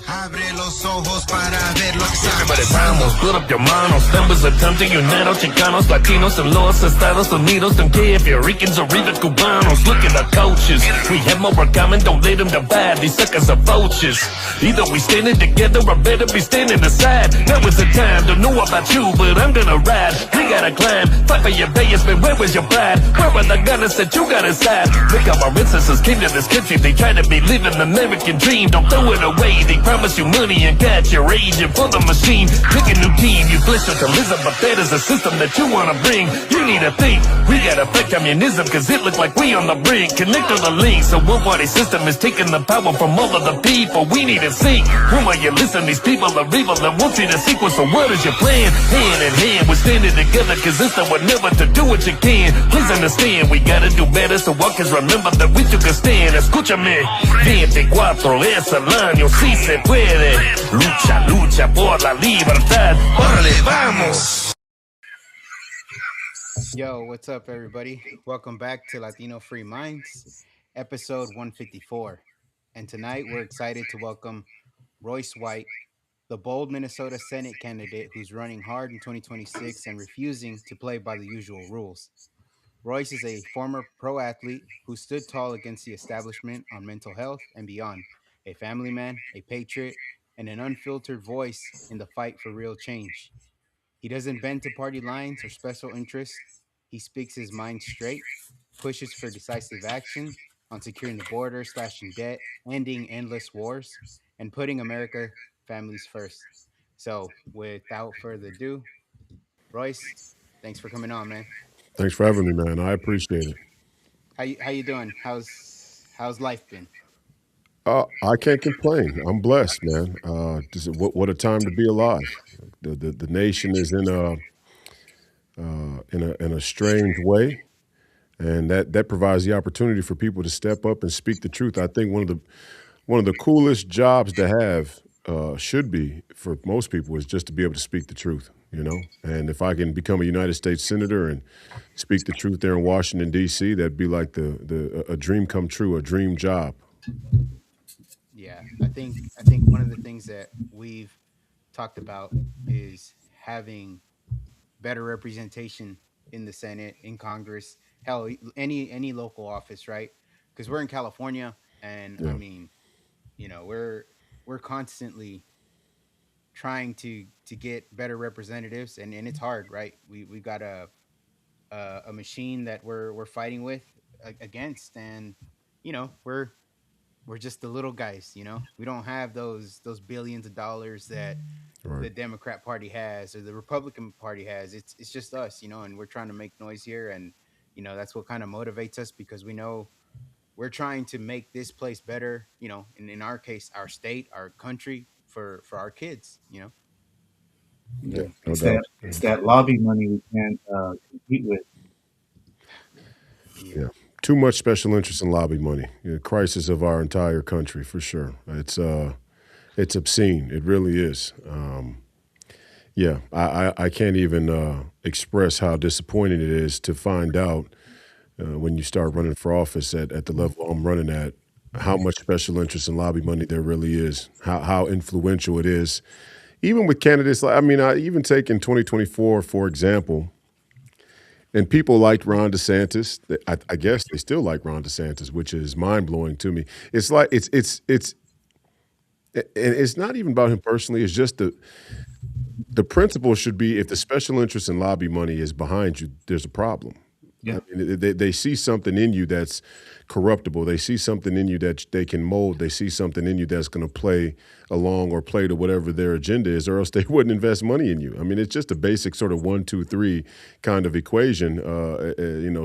Abre los ojos para ver lo que Everybody vamos, put up your manos. Members of time to unite Chicanos, Latinos, and los Estados Unidos. Don't care if you're Ricans or even Cubanos. Look at our coaches. We have more common, don't let them divide. These suckers are vultures. Either we standing together or better be standing aside. Now is the time, don't know about you, but I'm gonna ride. We gotta climb, fight for your veins, but where was your pride? Where are the gunners that you got inside? Look how our ancestors came to this country. They try to be living the American dream. Don't throw it away. They promise you money and catch your agent for the machine. Pick a new team, you bless socialism, but that is a system that you wanna bring. You need to think, we gotta fight communism, cause it look like we on the brink. Connect on the links, a one-party system is taking the power from all of the people. We need to think, whom are you listening? These people are evil and won't see the sequence, so what is your plan? Hand in hand, we're standing together, cause it's the one never to do what you can. Please understand, we gotta do better, so walkers remember that we took a stand. Escúchame, 24 es el año, si se puede. Lucha, lucha por la libertad. ¡Órale, vamos! Yo, what's up, everybody? Welcome back to Latino Free Minds, episode 154. And tonight we're excited to welcome Royce White, the bold Minnesota Senate candidate who's running hard in 2026 and refusing to play by the usual rules. Royce is a former pro athlete who stood tall against the establishment on mental health and beyond, a family man, a patriot, and an unfiltered voice in the fight for real change. He doesn't bend to party lines or special interests. He speaks his mind straight, pushes for decisive action on securing the border, slashing debt, ending endless wars, and putting America families first. So, without further ado, Royce, thanks for coming on, man. Thanks for having me, man. I appreciate it. How you doing? How's life been? I can't complain. I'm blessed, man. What a time to be alive. The nation is in a strange way, and that provides the opportunity for people to step up and speak the truth. I think one of the coolest jobs to have should be for most people is just to be able to speak the truth. And if I can become a United States senator and speak the truth there in Washington D.C., that'd be like a dream come true, a dream job. Yeah, I think one of the things that we've talked about is having better representation in the Senate, in Congress, hell, any local office, right? Because we're in California, and I Yeah. mean, we're constantly trying to get better representatives, and it's hard, right? We got a machine that we're fighting with against, and we're just the little guys. We don't have those billions of dollars that Right. the Democrat Party has or the Republican Party has. It's just us, and we're trying to make noise here, and that's what kind of motivates us because we know we're trying to make this place better. In our case, our state, our country, for our kids. Yeah. Yeah, No it's doubt. that lobby money we can't compete with. Yeah. Yeah, Too much special interest in lobby money. Crisis of our entire country for sure. It's obscene. It really is. Yeah. I can't even express how disappointing it is to find out when you start running for office at the level I'm running at, how much special interest in lobby money there really is, how influential it is. Even with candidates, I even take in 2024, for example, and people liked Ron DeSantis. I guess they still like Ron DeSantis, which is mind blowing to me. It's like and it's not even about him personally. It's just the principle should be if the special interest in lobby money is behind you, there's a problem. Yeah. They see something in you that's corruptible. They see something in you that they can mold. They see something in you that's going to play along or play to whatever their agenda is, or else they wouldn't invest money in you. It's just a basic sort of 1, 2, 3 kind of equation,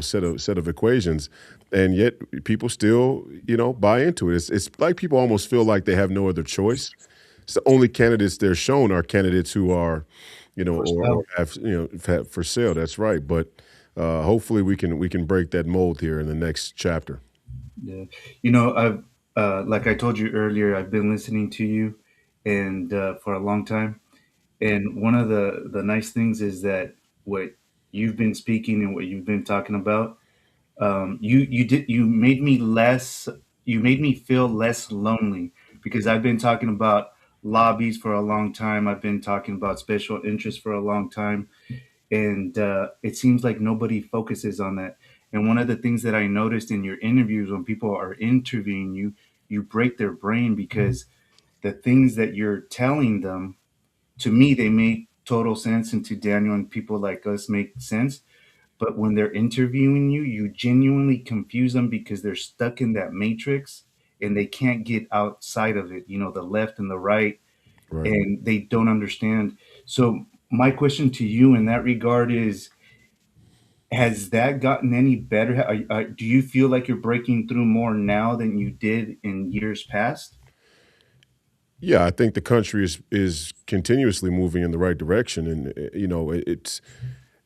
set of equations, and yet people still, buy into it. It's like people almost feel like they have no other choice. It's the only candidates they're shown are candidates who are, For or sale. have for sale. That's right, but. Hopefully we can break that mold here in the next chapter. Yeah. I've like I told you earlier, I've been listening to you and for a long time. And one of the nice things is that what you've been speaking and what you've been talking about, you made me feel less lonely because I've been talking about lobbies for a long time. I've been talking about special interests for a long time, and it seems like nobody focuses on that. And one of the things that I noticed in your interviews when people are interviewing you, you break their brain because the things that you're telling them, to me, they make total sense, and to Daniel and people like us make sense. But when they're interviewing you, you genuinely confuse them because they're stuck in that matrix and they can't get outside of it, the left and the right, Right. and they don't understand. So, my question to you in that regard is, has that gotten any better? Do you feel like you're breaking through more now than you did in years past? Yeah, I think the country is continuously moving in the right direction, and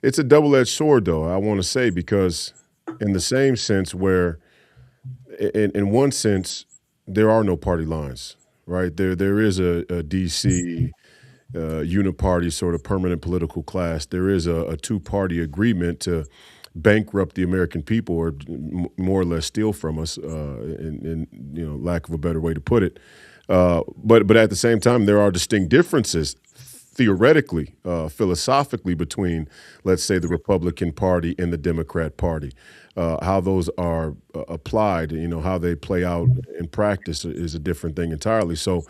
it's a double edged sword, though. I want to say because in the same sense where in one sense there are no party lines, right? There is a DC uniparty sort of permanent political class. There is a two-party agreement to bankrupt the American people, or more or less steal from us, in lack of a better way to put it. But at the same time, there are distinct differences theoretically, philosophically, between, let's say, the Republican Party and the Democrat Party. How those are applied, how they play out in practice is a different thing entirely. So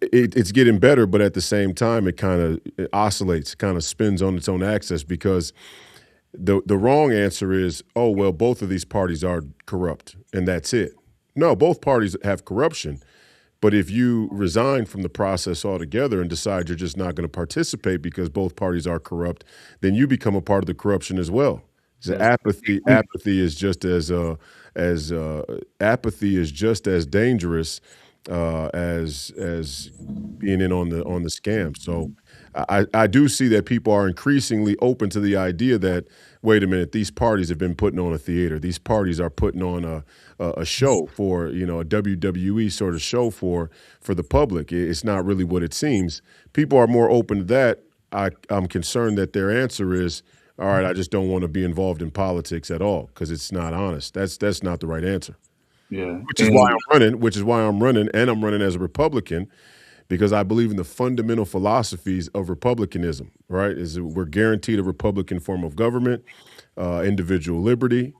it's getting better, but at the same time, it kind of oscillates, kind of spins on its own axis because the wrong answer is, oh well, both of these parties are corrupt, and that's it. No, both parties have corruption, but if you resign from the process altogether and decide you're just not going to participate because both parties are corrupt, then you become a part of the corruption as well. So That's a big point. apathy is just as apathy is just as dangerous as being in on the scam. So I do see that people are increasingly open to the idea that, wait a minute, these parties have been putting on a theater. These parties are putting on a show for, a WWE sort of show for the public. It's not really what it seems. People are more open to that. I'm concerned that their answer is, all right, I just don't want to be involved in politics at all because it's not honest. That's not the right answer. Yeah. Which is why And I'm running. Which is why I'm running, and I'm running as a Republican because I believe in the fundamental philosophies of republicanism. Right? Is that we're guaranteed a Republican form of government, individual liberty.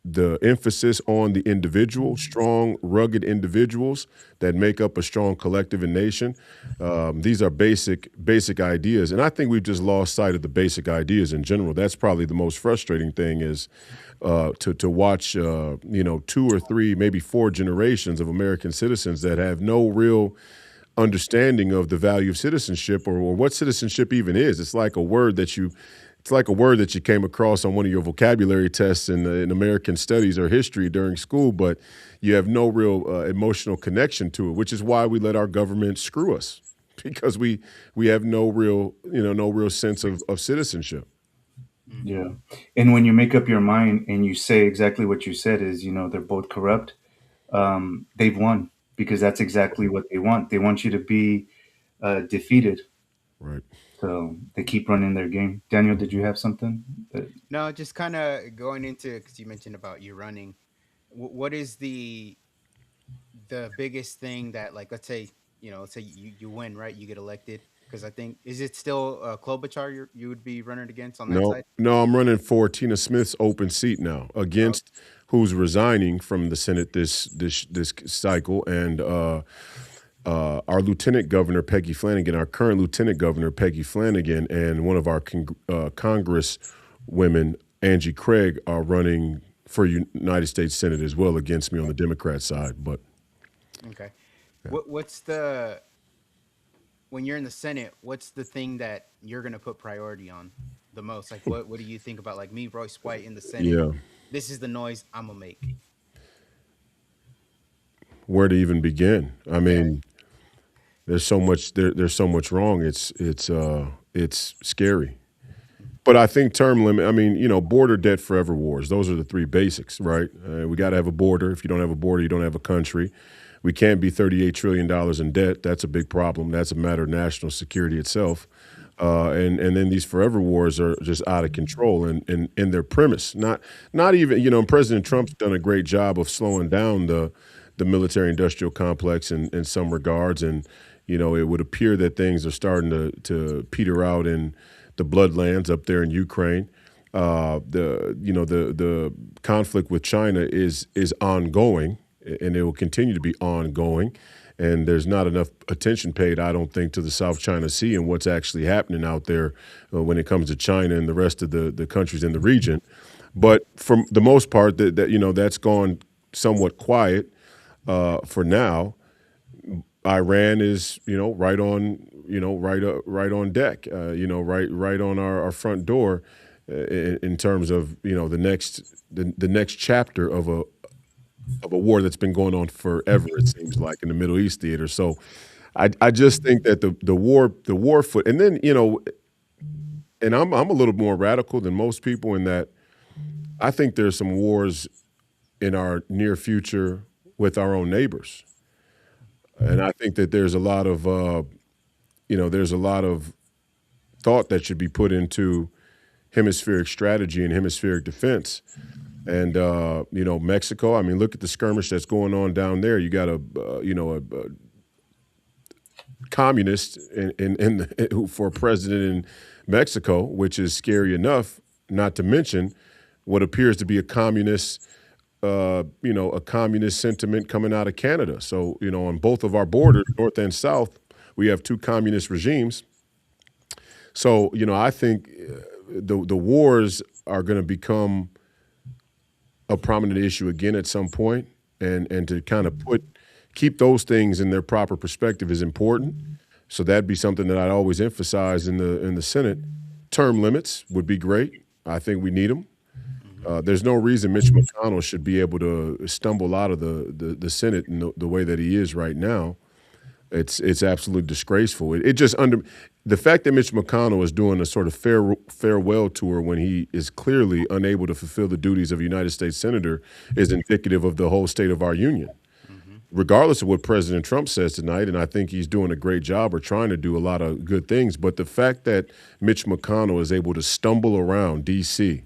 The emphasis on the individual, strong, rugged individuals that make up a strong collective and nation. These are basic ideas, and I think we've just lost sight of the basic ideas in general. That's probably the most frustrating thing is to watch two or three, maybe four generations of American citizens that have no real understanding of the value of citizenship, or what citizenship even is. It's like a word that you came across on one of your vocabulary tests in American studies or history during school, but you have no real emotional connection to it, which is why we let our government screw us because we have no real sense of citizenship. Mm-hmm. yeah. And when you make up your mind and you say exactly what you said is, they're both corrupt, they've won because that's exactly what they want. They want you to be defeated. Right. So they keep running their game. Daniel, did you have something? No, just kind of going into because you mentioned about you running. What is the biggest thing that, like, let's say you win, right? You get elected, because I think, is it still Klobuchar you would be running against on that No, side? no, I'm running for Tina Smith's open seat now Oh, against who's resigning from the Senate this cycle, and our Lieutenant Governor Peggy Flanagan, our current Lieutenant Governor Peggy Flanagan, and one of our Congress women, Angie Craig, are running for United States Senate as well against me on the Democrat side. But okay. What's the when you're in the Senate? What's the thing that you're gonna put priority on the most? Like, what do you think about, like, me, Royce White, in the Senate? yeah, This is the noise I'm gonna make. where to even begin? I Yeah. mean, there's so much wrong. It's scary. But I think term limit, I mean, border debt forever wars. Those are the three basics, right? We got to have a border. If you don't have a border, you don't have a country. We can't be $38 trillion in debt. That's a big problem. That's a matter of national security itself. And then these forever wars are just out of control in their premise. Not even, President Trump's done a great job of slowing down the military industrial complex in some regards. And, it would appear that things are starting to peter out in the bloodlands up there in Ukraine. The conflict with China is ongoing, and it will continue to be ongoing. And there's not enough attention paid, I don't think, to the South China Sea and what's actually happening out there when it comes to China and the rest of the countries in the region. But for the most part, that's gone somewhat quiet for now. Iran is, right on deck, right on our front door, in terms of the next chapter of a war that's been going on forever. It seems like in the Middle East theater. So I just think that the war foot, and then and I'm a little more radical than most people in that I think there's some wars in our near future with our own neighbors. And I think that there's a lot of thought that should be put into hemispheric strategy and hemispheric defense. And Mexico. I mean, look at the skirmish that's going on down there. You got a communist for president in Mexico, which is scary enough. Not to mention what appears to be a communist sentiment coming out of Canada. So, on both of our borders, north and south, we have two communist regimes. So, I think the wars are going to become a prominent issue again at some point, and to kind of keep those things in their proper perspective is important. So that'd be something that I'd always emphasize in the Senate. Term limits would be great. I think we need them. There's no reason Mitch McConnell should be able to stumble out of the Senate in the way that he is right now. It's absolutely disgraceful. It just the fact that Mitch McConnell is doing a sort of farewell tour when he is clearly unable to fulfill the duties of a United States senator is indicative of the whole state of our union. Regardless of what President Trump says tonight, and I think he's doing a great job or trying to do a lot of good things, but the fact that Mitch McConnell is able to stumble around D.C.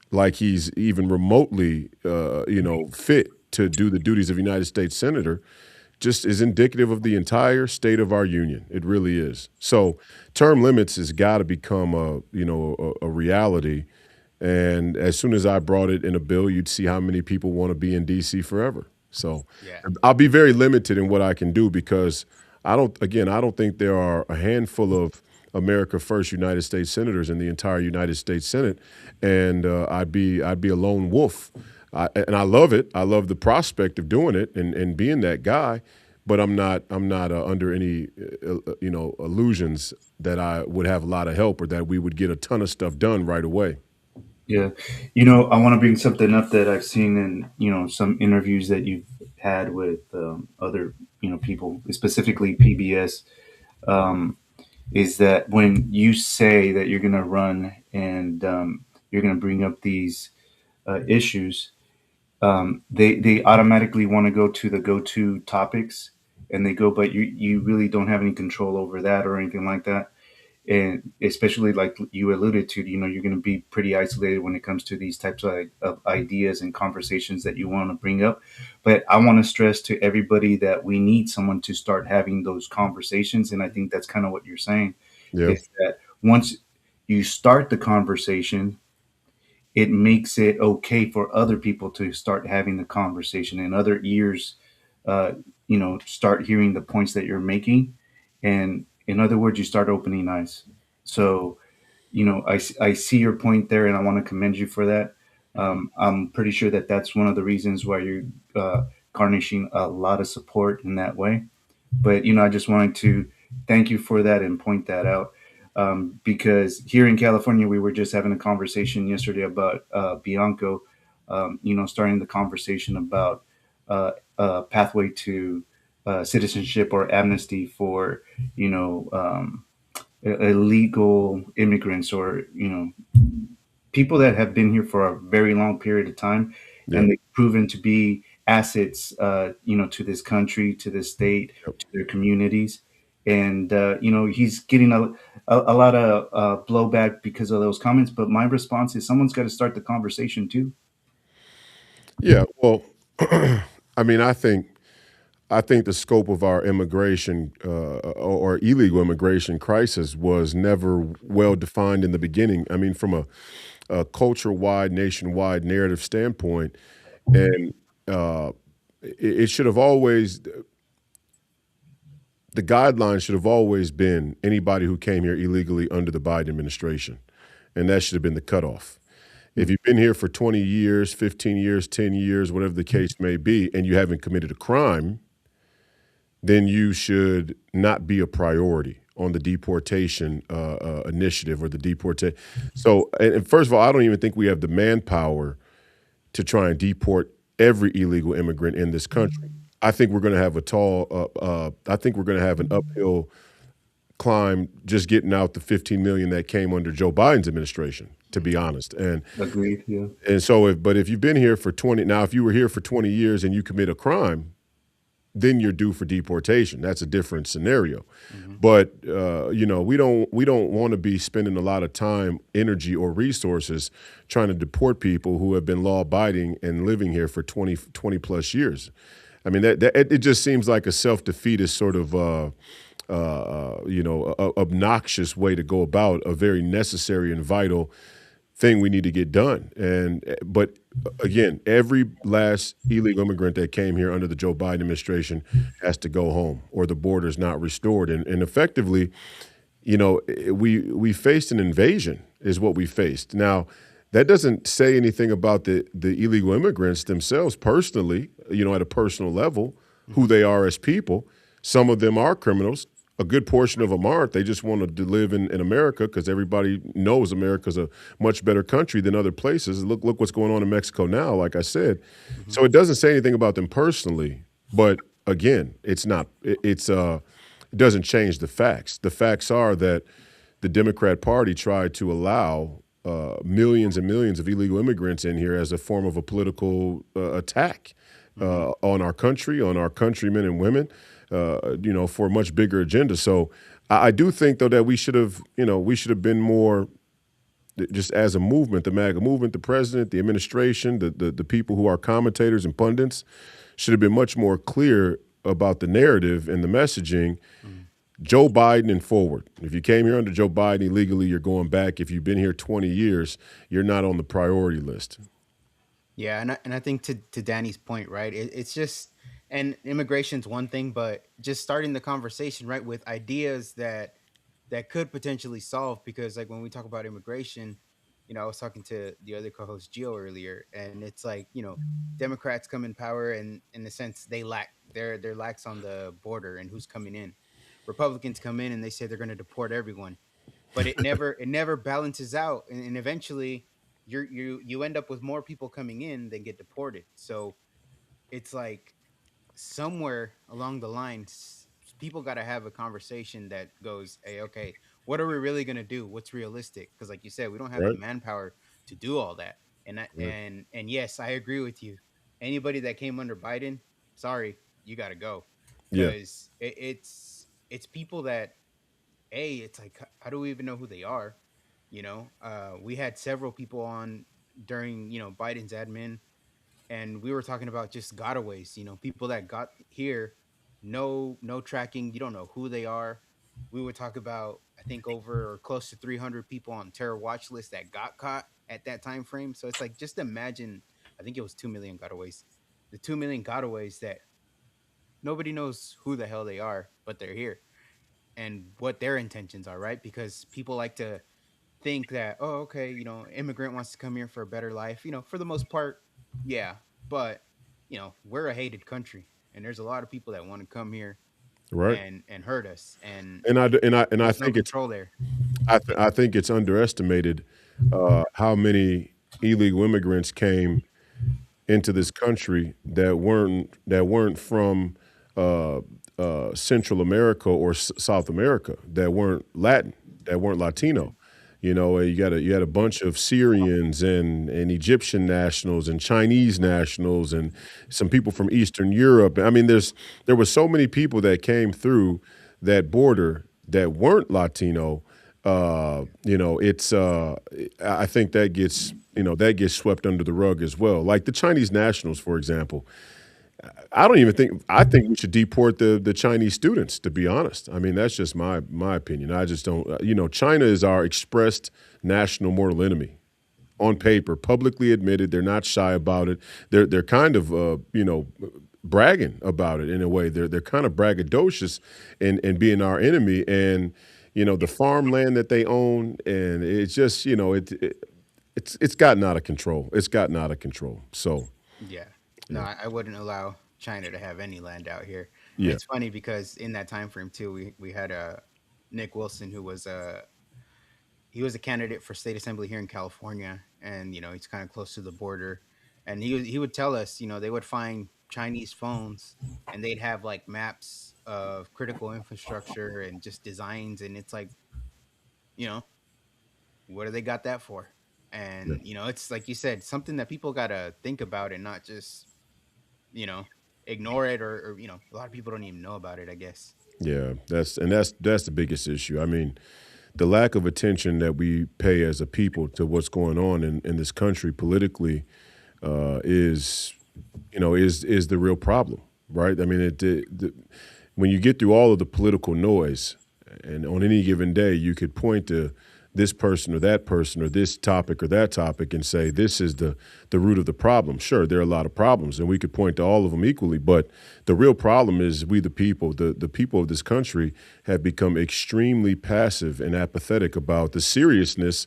like he's even remotely, fit to do the duties of a United States senator just is indicative of the entire state of our union. It really is. So term limits has got to become a reality. And as soon as I brought it in a bill, you'd see how many people want to be in D.C. forever. So Yeah. I'll be very limited in what I can do because I don't think there are a handful of America First United States senators in the entire United States Senate, and I'd be a lone wolf. And I love it. I love the prospect of doing it and being that guy, but I'm not under any illusions that I would have a lot of help or that we would get a ton of stuff done right away. Yeah. I want to bring something up that I've seen in, some interviews that you've had with other, people, specifically PBS, is that when you say that you're going to run and you're going to bring up these issues, they automatically want to go to the go-to topics and they go, but you really don't have any control over that or anything like that. And especially like you alluded to, you're going to be pretty isolated when it comes to these types of ideas and conversations that you want to bring up. But I want to stress to everybody that we need someone to start having those conversations. And I think that's kind of what you're saying Yeah. is that once you start the conversation, it makes it okay for other people to start having the conversation and other ears, start hearing the points that you're making. And in other words, you start opening eyes. So, I see your point there and I want to commend you for that. I'm pretty sure that that's one of the reasons why you're garnishing a lot of support in that way. But, I just wanted to thank you for that and point that out. Because here in California, we were just having a conversation yesterday about Bianco, starting the conversation about pathway to citizenship or amnesty for, illegal immigrants or, people that have been here for a very long period of time Yeah. and they've proven to be assets, to this country, to this state, Yep. to their communities. And, he's getting a lot of blowback because of those comments. But my response is someone's got to start the conversation too. Yeah. Well, I mean, I think the scope of our immigration or illegal immigration crisis was never well defined in the beginning. I mean, from a culture-wide, nationwide narrative standpoint, and uh, it should have always the guidelines should have always been anybody who came here illegally under the Biden administration, and that should have been the cutoff. If you've been here for 20 years, 15 years, 10 years, whatever the case may be, and you haven't committed a crime, then you should not be a priority on the deportation initiative or the deportation. So, and first of all, I don't even think we have the manpower to try and deport every illegal immigrant in this country. I think we're going to have I think we're going to have an uphill climb just getting out the 15 million that came under Joe Biden's administration, to be honest. Agreed. Yeah. And so, if you've been here for 20, now if you were here for 20 years and you commit a crime, then you're due for deportation. That's a different scenario. But we don't want to be spending a lot of time, energy, or resources trying to deport people who have been law abiding and living here for 20 plus years. I mean, it just seems like a self defeatist sort of obnoxious way to go about a very necessary and vital thing we need to get done. But again, every last illegal immigrant that came here under the Joe Biden administration has to go home, or the border's not restored. And effectively, we faced an invasion, is what we faced. Now, that doesn't say anything about the illegal immigrants themselves personally, at a personal level, who they are as people. Some of them are criminals. A good portion of them aren't. They just want to live in America because everybody knows America's a much better country than other places. Look what's going on in Mexico now, like I said. So it doesn't say anything about them personally. But again, it doesn't change the facts. The facts are that the Democrat Party tried to allow millions and millions of illegal immigrants in here as a form of a political attack on our country, on our countrymen and women. For a much bigger agenda. So I do think, though, that we should have been more, just as a movement, the MAGA movement, the president, the administration, the people who are commentators and pundits should have been much more clear about the narrative and the messaging. Joe Biden and forward. If you came here under Joe Biden illegally, you're going back. If you've been here 20 years, you're not on the priority list. Yeah, and I think to Danny's point, right? It's just, and immigration's one thing, but just starting the conversation, right, with ideas that could potentially solve. Because like when we talk about immigration, I was talking to the other co-host Gio earlier, and it's like, Democrats come in power, and in the sense they're lax on the border and who's coming in. Republicans come in and they say they're going to deport everyone, but it never balances out, and eventually you end up with more people coming in than get deported. So it's like somewhere along the lines, people got to have a conversation that goes, hey, okay, what are we really going to do? What's realistic? Because like you said, we don't have the Right? manpower to do all that. Right. And yes, I agree with you. Anybody that came under Biden, sorry, you got to go. Yeah. Because it's people that, hey, it's like, how do we even know who they are? We had several people on during Biden's admin, and we were talking about just gotaways. People that got here, no tracking. You don't know who they are. We would talk about, I think, over or close to 300 people on terror watch list that got caught at that time frame. So it's like, just imagine. I think it was 2 million gotaways. The 2 million gotaways that nobody knows who the hell they are, but they're here and what their intentions are, right? Because people like to think that, oh, okay, immigrant wants to come here for a better life. For the most part, yeah. But we're a hated country, and there's a lot of people that want to come here Right. and hurt us, and And I there's no think control there. I think it's underestimated how many illegal immigrants came into this country that weren't from Central America or South America, that weren't Latin, that weren't Latino. You had a bunch of Syrians and Egyptian nationals and Chinese nationals and some people from Eastern Europe. I mean, there were so many people that came through that border that weren't Latino. I think that gets swept under the rug as well. Like the Chinese nationals, for example. I don't even think I think we should deport the Chinese students. To be honest, I mean that's just my opinion. I just don't. China is our expressed national mortal enemy on paper, publicly admitted. They're not shy about it. They're kind of bragging about it in a way. They're kind of braggadocious in being our enemy, and the farmland that they own, and it's just it's gotten out of control. It's gotten out of control. So Yeah. No, yeah, I wouldn't allow China to have any land out here. And yeah, it's funny because in that time frame too, we had Nick Wilson who was he was a candidate for state assembly here in California, and he's kind of close to the border, and he would tell us, they would find Chinese phones, and they'd have like maps of critical infrastructure and just designs, and it's like, you know, what do they got that for? yeah. And it's like you said, something that people gotta think about and not just you know ignore it, or a lot of people don't even know about it, I guess. Yeah, that's the biggest issue. I mean, the lack of attention that we pay as a people to what's going on in this country politically is is the real problem, right? I mean, when you get through all of the political noise, and on any given day, you could point to this person or this topic or that topic and say this is the root of the problem. Sure, there are a lot of problems, and we could point to all of them equally, but the real problem is we the people, the people of this country have become extremely passive and apathetic about the seriousness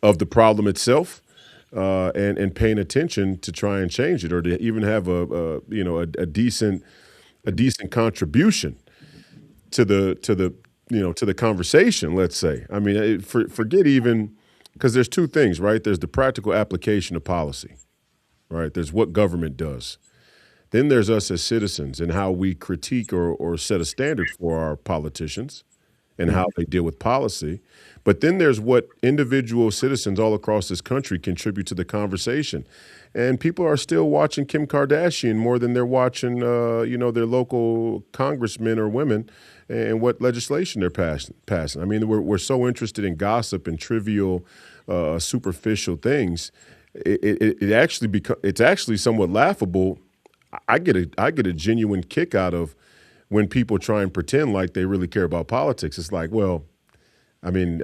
of the problem itself, and paying attention to try and change it or to even have a decent contribution to the conversation. Let's say. I mean, forget even because there's two things, right? There's the practical application of policy, right? There's what government does. Then there's us as citizens and how we critique or set a standard for our politicians and how they deal with policy. But then there's what individual citizens all across this country contribute to the conversation. And people are still watching Kim Kardashian more than they're watching, their local congressmen or women and what legislation they're passing. I mean, we're so interested in gossip and trivial, superficial things. It's actually somewhat laughable. I get a genuine kick out of when people try and pretend like they really care about politics. It's like, well, I mean,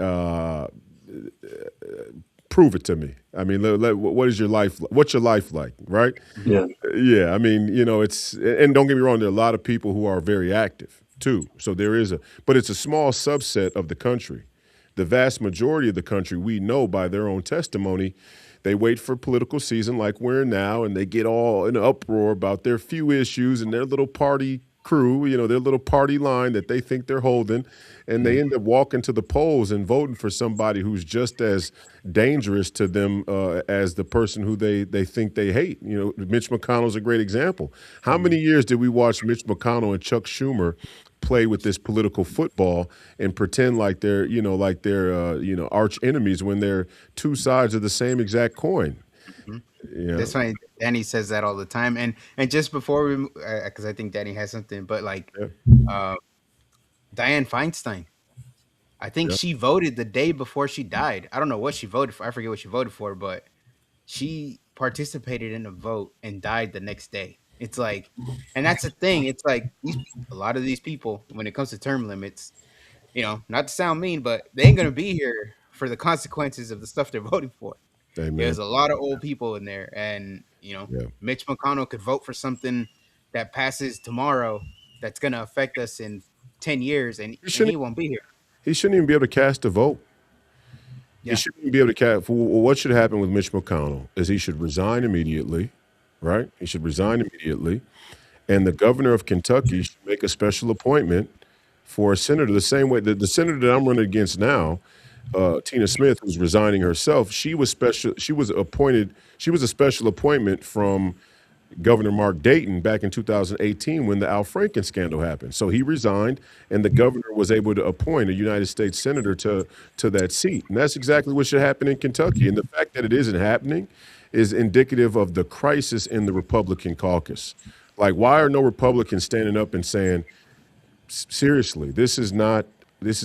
prove it to me. I mean, what is your life? What's your life like, right? Yeah. Yeah, I mean, and don't get me wrong, there are a lot of people who are very active too. So but it's a small subset of the country. The vast majority of the country, we know by their own testimony, they wait for political season like we're in now, and they get all in an uproar about their few issues and their little party crew, their little party line that they think they're holding, and they end up walking to the polls and voting for somebody who's just as dangerous to them as the person who they think they hate. Mitch McConnell's a great example. How many years did we watch Mitch McConnell and Chuck Schumer play with this political football and pretend like they're arch enemies when they're two sides of the same exact coin? Mhm. Yeah, That's funny. Danny says that all the time, and just before we, because I think Danny has something, but like, yeah, uh, Dianne Feinstein, I think yeah. she voted the day before she died. I don't know what she voted for. I forget what she voted for, but she participated in a vote and died the next day. It's like, and that's the thing. It's like a lot of these people, when it comes to term limits, not to sound mean, but they ain't gonna be here for the consequences of the stuff they're voting for. Amen. There's a lot of old people in there, and Yeah. Mitch McConnell could vote for something that passes tomorrow that's gonna affect us in 10 years, and He and shouldn't. he won't be here. He shouldn't even be able to cast a vote. He Yeah. shouldn't even be able to cast. What should happen with Mitch McConnell is he should resign immediately, right? He should resign immediately, and the governor of Kentucky should make a special appointment for a senator. The same way the senator that I'm running against now, Tina Smith, who's resigning herself, she was special. She was appointed. She was a special appointment from Governor Mark Dayton back in 2018 when the Al Franken scandal happened. So he resigned, and the governor was able to appoint a United States senator to that seat. And that's exactly what should happen in Kentucky. And the fact that it isn't happening is indicative of the crisis in the Republican caucus. Like, why are no Republicans standing up and saying, seriously, this is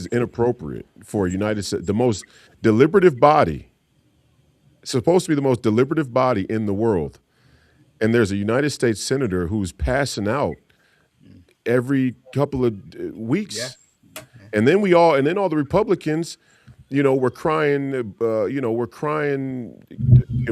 inappropriate for a United States, the most deliberative body, supposed to be the most deliberative body in the world, and there's a United States senator who's passing out Mm. every couple of Yeah. weeks, Yeah. and then all the Republicans, were crying, we're crying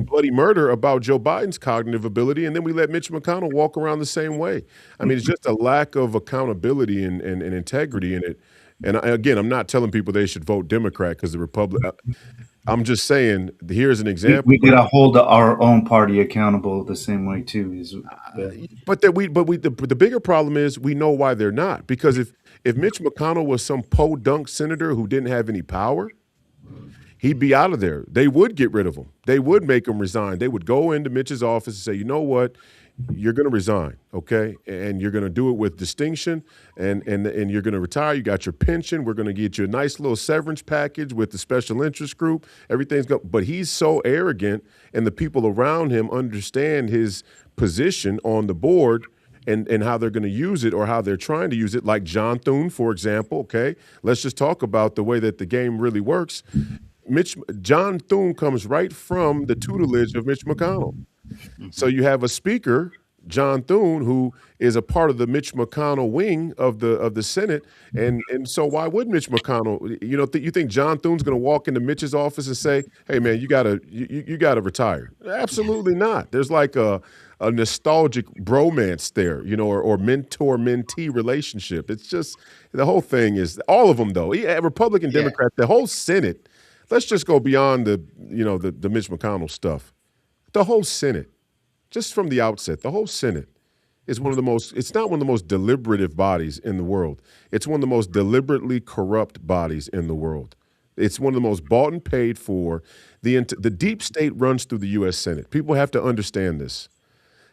bloody murder about Joe Biden's cognitive ability, and then we let Mitch McConnell walk around the same way. I mean, it's just a lack of accountability and integrity in it. And again, I'm not telling people they should vote Democrat because the Republic. I'm just saying here's an example. We gotta hold our own party accountable the same way too. Is But the bigger problem is we know why they're not, because if Mitch McConnell was some podunk senator who didn't have any power, he'd be out of there. They would get rid of him. They would make him resign. They would go into Mitch's office and say, you know what? You're going to resign, okay? And you're going to do it with distinction, and you're going to retire. You got your pension. We're going to get you a nice little severance package with the special interest group. Everything's going. But he's so arrogant, and the people around him understand his position on the board and how they're going to use it or how they're trying to use it. Like John Thune, for example. Okay, let's just talk about the way that the game really works. John Thune comes right from the tutelage of Mitch McConnell. So Hmm. you have a speaker, John Thune, who is a part of the Mitch McConnell wing of the Senate, and so why would Mitch McConnell? You think John Thune's going to walk into Mitch's office and say, "Hey, man, you gotta retire"? Absolutely not. There's like a nostalgic bromance there, or mentor mentee relationship. It's just the whole thing is all of them though. Republican, Yeah. Democrat, the whole Senate. Let's just go beyond the Mitch McConnell stuff. The whole Senate, just from the outset, the whole Senate is it's not one of the most deliberative bodies in the world. It's one of the most deliberately corrupt bodies in the world. It's one of the most bought and paid for. The deep state runs through the U.S. Senate. People have to understand this.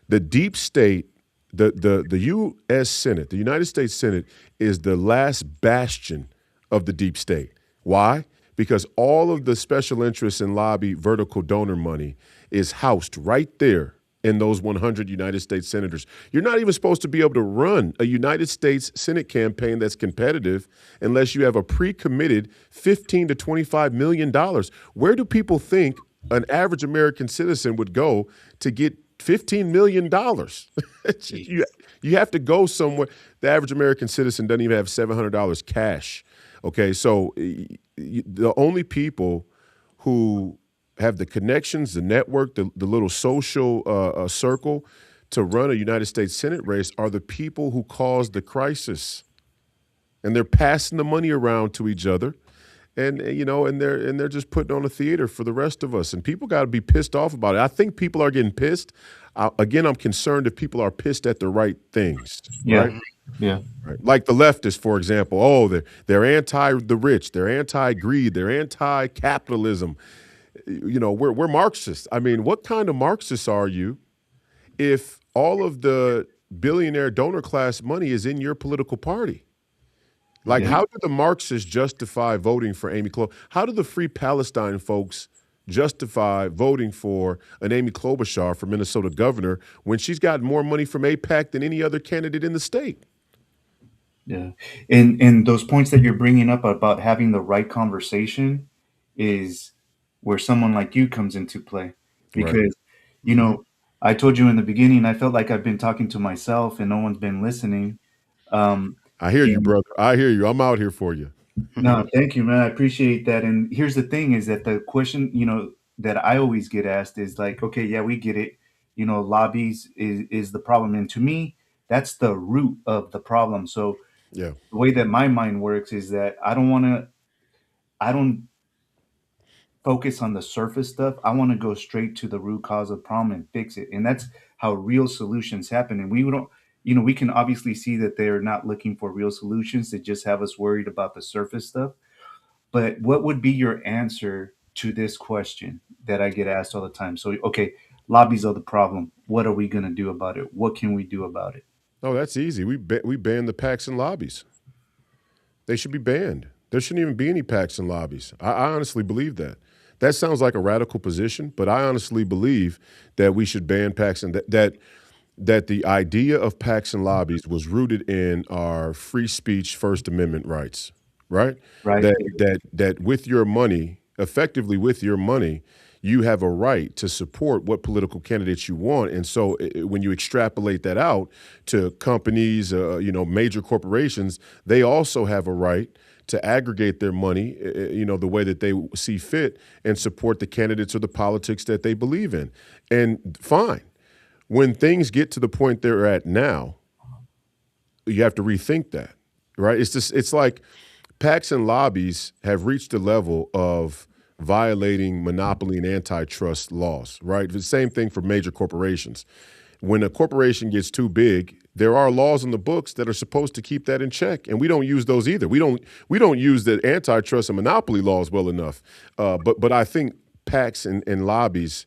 The deep state, the U.S. Senate, the United States Senate, is the last bastion of the deep state. Why? Because all of the special interests and lobby vertical donor money is housed right there in those 100 United States senators. You're not even supposed to be able to run a United States Senate campaign that's competitive unless you have a pre-committed $15 to $25 million. Where do people think an average American citizen would go to get $15 million? you, Jeez. you have to go somewhere. The average American citizen doesn't even have $700 cash. Okay, so the only people who have the connections, the network, the little social circle to run a United States Senate race are the people who caused the crisis, and they're passing the money around to each other, and they're just putting on a theater for the rest of us. And people got to be pissed off about it. I think people are getting pissed. Again, I'm concerned if people are pissed at the right things, yeah, right? Hmm. yeah, Right. Like the leftists, for example. Oh, they're anti the rich, they're anti greed, they're anti capitalism. We're Marxists. I mean, what kind of Marxists are you if all of the billionaire donor class money is in your political party? Like, yeah. how do the Marxists justify voting for Amy Klobuchar? How do the Free Palestine folks justify voting for an Amy Klobuchar for Minnesota governor when she's got more money from AIPAC than any other candidate in the state? Yeah, and those points that you're bringing up about having the right conversation is where someone like you comes into play, Right. because you Hmm. know I told you in the beginning I felt like I've been talking to myself and no one's been listening. Um, I hear you, and brother. I hear you. I'm out here for you. no, thank you, man. I appreciate that. And here's the thing: is that the question that I always get asked is like, okay, yeah, we get it. Lobbies is the problem, and to me, that's the root of the problem. So Yeah. the way that my mind works is that I don't focus on the surface stuff. I want to go straight to the root cause of the problem and fix it. And that's how real solutions happen. And we don't, we can obviously see that they're not looking for real solutions. They just have us worried about the surface stuff. But what would be your answer to this question that I get asked all the time? So, okay, lobbies are the problem. What are we going to do about it? What can we do about it? Oh, that's easy. We banned the PACs and lobbies. They should be banned. There shouldn't even be any PACs and lobbies. I honestly believe that. That sounds like a radical position, but I honestly believe that we should ban PACs and that the idea of PACs and lobbies was rooted in our free speech First Amendment rights, right? Right? That with your money, effectively with your money, you have a right to support what political candidates you want. And so when you extrapolate that out to companies, major corporations, they also have a right to aggregate their money, the way that they see fit and support the candidates or the politics that they believe in. And fine. When things get to the point they're at now, you have to rethink that, right? It's like PACs and lobbies have reached a level of violating monopoly and antitrust laws, right? The same thing for major corporations. When a corporation gets too big, there are laws in the books that are supposed to keep that in check, and we don't use those either. We don't use the antitrust and monopoly laws well enough. But I think PACs and lobbies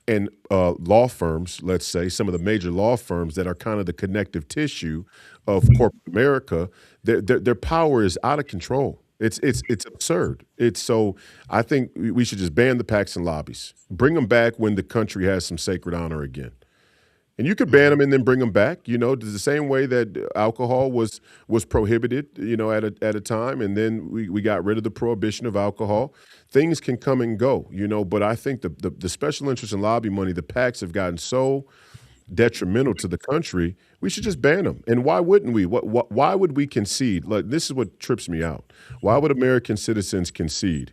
and law firms, let's say, some of the major law firms that are kind of the connective tissue of corporate America, their power is out of control. It's absurd. So I think we should just ban the PACs and lobbies. Bring them back when the country has some sacred honor again. And you could ban them and then bring them back, the same way that alcohol was prohibited, at a time, and then we got rid of the prohibition of alcohol. Things can come and go, but I think the special interest and lobby money, the PACs have gotten so detrimental to the country, we should just ban them. And why wouldn't we? Why would we concede? Like, this is what trips me out. Why would American citizens concede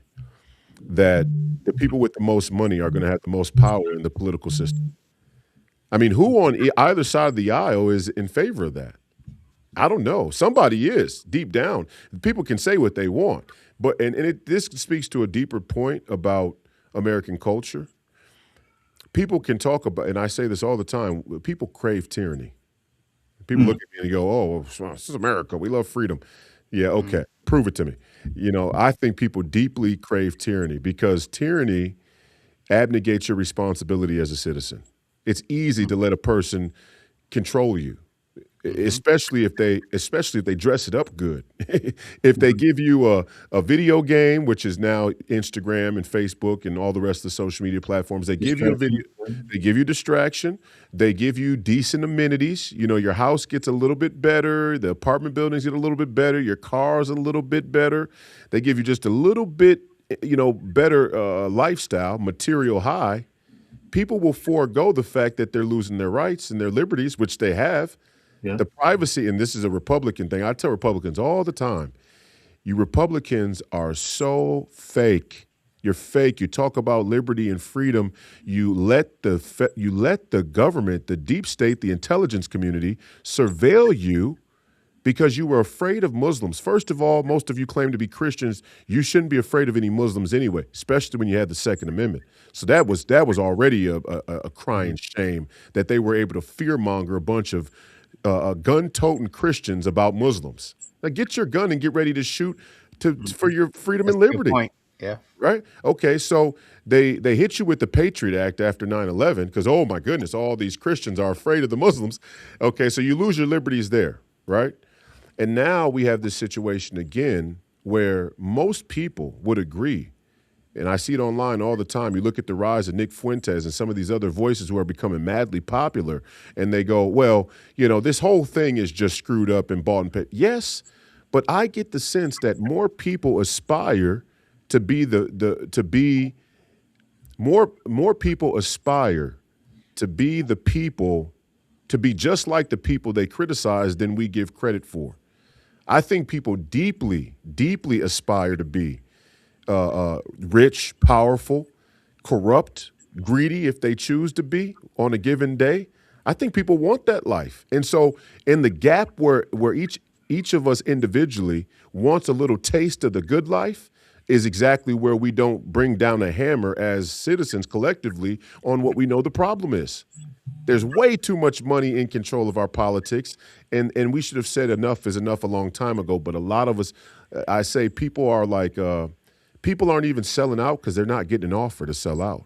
that the people with the most money are going to have the most power in the political system? I mean, who on either side of the aisle is in favor of that? I don't know. Somebody is deep down. People can say what they want, but this speaks to a deeper point about American culture. People can talk about, and I say this all the time, people crave tyranny. People look at me and go, "Oh, this is America. We love freedom." Yeah, okay. Prove it to me. I think people deeply crave tyranny because tyranny abnegates your responsibility as a citizen. It's easy to let a person control you, especially if they dress it up good. If they give you a video game, which is now Instagram and Facebook and all the rest of the social media platforms, they give you a video, they give you distraction, they give you decent amenities. Your house gets a little bit better, the apartment buildings get a little bit better, your car's a little bit better. They give you just a little bit, better lifestyle, material high. People will forego the fact that they're losing their rights and their liberties, which they have. Yeah. The privacy, and this is a Republican thing. I tell Republicans all the time, you Republicans are so fake. You're fake. You talk about liberty and freedom. You let the government, the deep state, the intelligence community surveil you because you were afraid of Muslims. First of all, most of you claim to be Christians. You shouldn't be afraid of any Muslims anyway, especially when you had the Second Amendment. So that was already a crying shame that they were able to fearmonger a bunch of gun-toting Christians about Muslims. Now get your gun and get ready to shoot for your freedom and liberty. Good point. Yeah. Right? Okay, so they hit you with the Patriot Act after 9/11 because, oh my goodness, all these Christians are afraid of the Muslims. Okay, so you lose your liberties there, right? And now we have this situation again where most people would agree, and I see it online all the time. You look at the rise of Nick Fuentes and some of these other voices who are becoming madly popular, and they go, well, this whole thing is just screwed up and bought and paid. Yes, but I get the sense that more people aspire to be more people aspire to be the people, to be just like the people they criticize than we give credit for. I think people deeply, deeply aspire to be rich, powerful, corrupt, greedy if they choose to be on a given day. I think people want that life. And so in the gap where each of us individually wants a little taste of the good life is exactly where we don't bring down a hammer as citizens collectively on what we know the problem is. There's way too much money in control of our politics, and we should have said enough is enough a long time ago. But a lot of us, I say, people are like, people aren't even selling out because they're not getting an offer to sell out.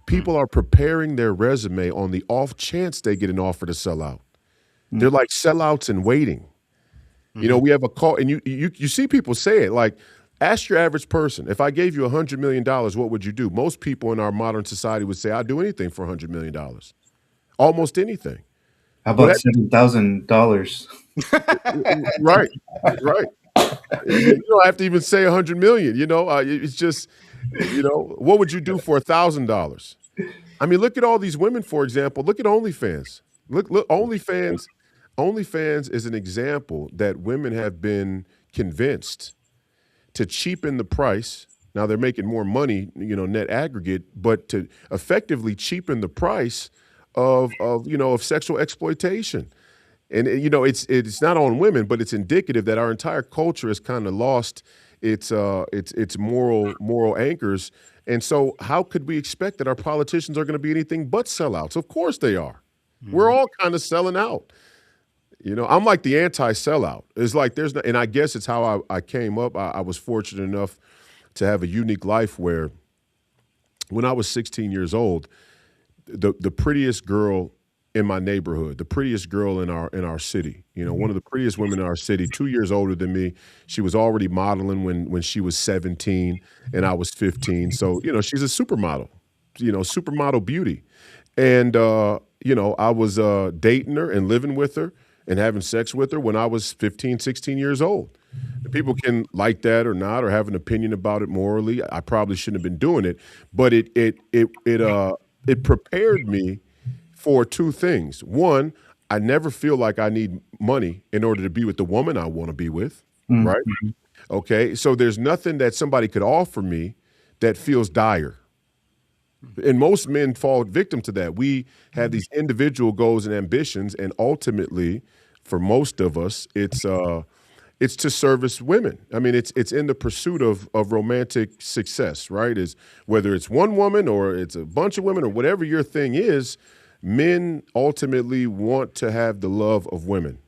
People are preparing their resume on the off chance they get an offer to sell out. They're like sellouts and waiting. We have a call, and you see people say it like, ask your average person, if I gave you $100 million, what would you do? Most people in our modern society would say, I'd do anything for $100 million. Almost anything. How about $7,000? Right. You don't have to even say 100 million. It's just What would you do for $1,000? I mean, look at all these women, for example. Look at OnlyFans. Look, OnlyFans. OnlyFans is an example that women have been convinced to cheapen the price. Now they're making more money, net aggregate, but to effectively cheapen the price of sexual exploitation. And it's not on women, but it's indicative that our entire culture has kind of lost its moral anchors. And so, how could we expect that our politicians are going to be anything but sellouts? Of course they are. We're Hmm. all kind of selling out. I'm like the anti-sellout. It's like there's no, and I guess it's how I came up. I was fortunate enough to have a unique life where, when I was 16 years old, the prettiest girl in my neighborhood, the prettiest girl in our city, one of the prettiest women in our city, 2 years older than me. She was already modeling when she was 17 and I was 15. So, she's a supermodel, supermodel beauty. And I was dating her and living with her and having sex with her when I was 15, 16 years old. People can like that or not, or have an opinion about it morally. I probably shouldn't have been doing it, but it prepared me for two things. One, I never feel like I need money in order to be with the woman I want to be with, right? Mm-hmm. Okay, so there's nothing that somebody could offer me that feels dire. And most men fall victim to that. We have these individual goals and ambitions, and ultimately, for most of us, it's to service women. I mean, it's in the pursuit of romantic success, right? Is whether it's one woman or it's a bunch of women or whatever your thing is, men ultimately want to have the love of women.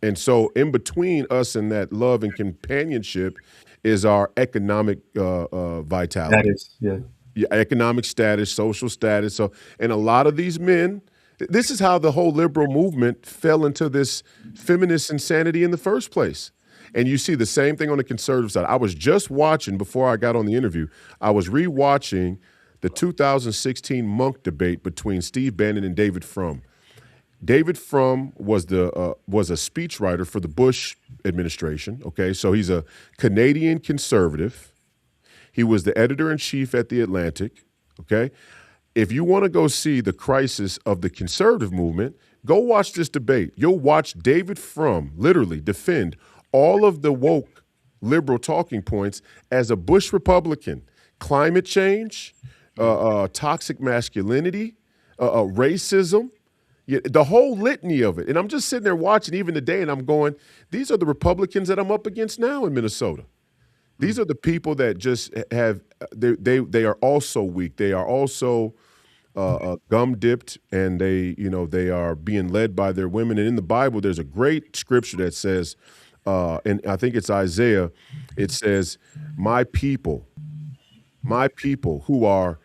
And so, in between us and that love and companionship is our economic That vitality, is, yeah. your economic status, social status. So, and a lot of these men, this is how the whole liberal movement fell into this feminist insanity in the first place. And you see the same thing on the conservative side. I was just watching, before I got on the interview, I was rewatching the 2016 Monk debate between Steve Bannon and David Frum. David Frum was a speechwriter for the Bush administration. Okay, so he's a Canadian conservative. He was the editor in chief at The Atlantic. Okay. If you want to go see the crisis of the conservative movement, go watch this debate. You'll watch David Frum literally defend all of the woke liberal talking points as a Bush Republican: climate change, toxic masculinity, racism, yeah, the whole litany of it. And I'm just sitting there watching even today, and I'm going, these are the Republicans that I'm up against now in Minnesota. These are the people that just have they are also weak. They are also gum dipped, and they are being led by their women. And in the Bible, there's a great scripture that says, and I think it's Isaiah. It says, my people who are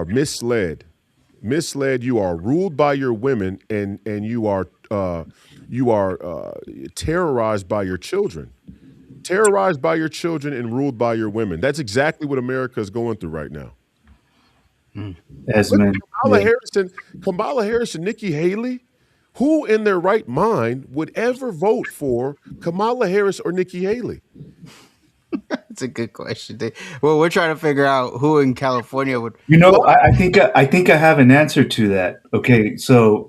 misled. You are ruled by your women, and you are terrorized by your children." Terrorized by your children and ruled by your women. That's exactly what America is going through right now. As Look men, at yeah. Kamala Harris and Nikki Haley. Who in their right mind would ever vote for Kamala Harris or Nikki Haley? That's a good question. Well, we're trying to figure out who in California would. I think I have an answer to that. Okay, so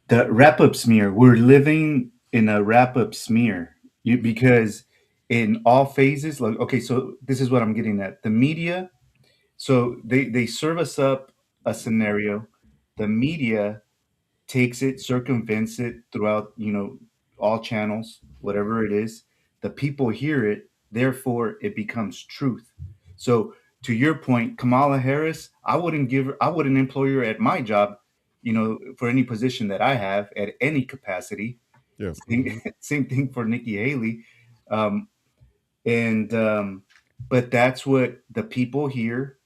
the wrap up smear. We're living in a wrap up smear. Because in all phases, like, okay, so this is what I'm getting at. The media, so they serve us up a scenario. The media takes it, circumvents it throughout, all channels, whatever it is. The people hear it, therefore it becomes truth. So to your point, Kamala Harris, I wouldn't employ her at my job, for any position that I have at any capacity. Yeah. Same, same thing for Nikki Haley. Um, and But that's what the people hear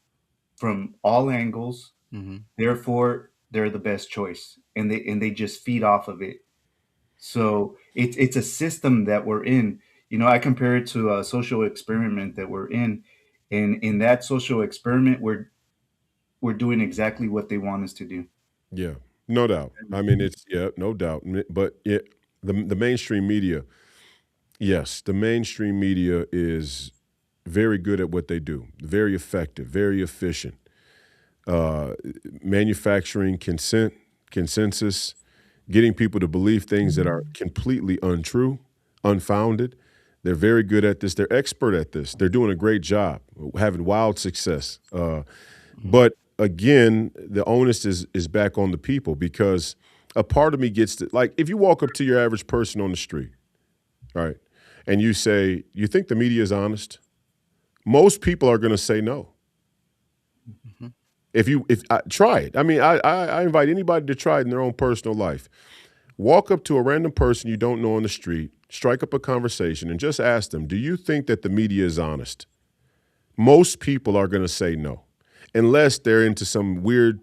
from all angles. Mhm. Therefore, they're the best choice, and they just feed off of it. So it's a system that we're in. I compare it to a social experiment that we're in, and in that social experiment, we're doing exactly what they want us to do. Yeah. No doubt. I mean, it's yeah, no doubt. But the mainstream media, yes, the mainstream media is very good at what they do, very effective, very efficient. Uh, Manufacturing consensus, getting people to believe things that are completely untrue, unfounded. They're very good at this. They're expert at this. They're doing a great job, having wild success. Mhm. But again, the onus is back on the people because a part of me gets to, like, if you walk up to your average person on the street, right, and you say, "You think the media is honest?" Most people are going to say no. Mhm. If try it, I mean, I invite anybody to try it in their own personal life. Walk up to a random person you don't know on the street, strike up a conversation, and just ask them, "Do you think that the media is honest?" Most people are going to say no, unless they're into some weird,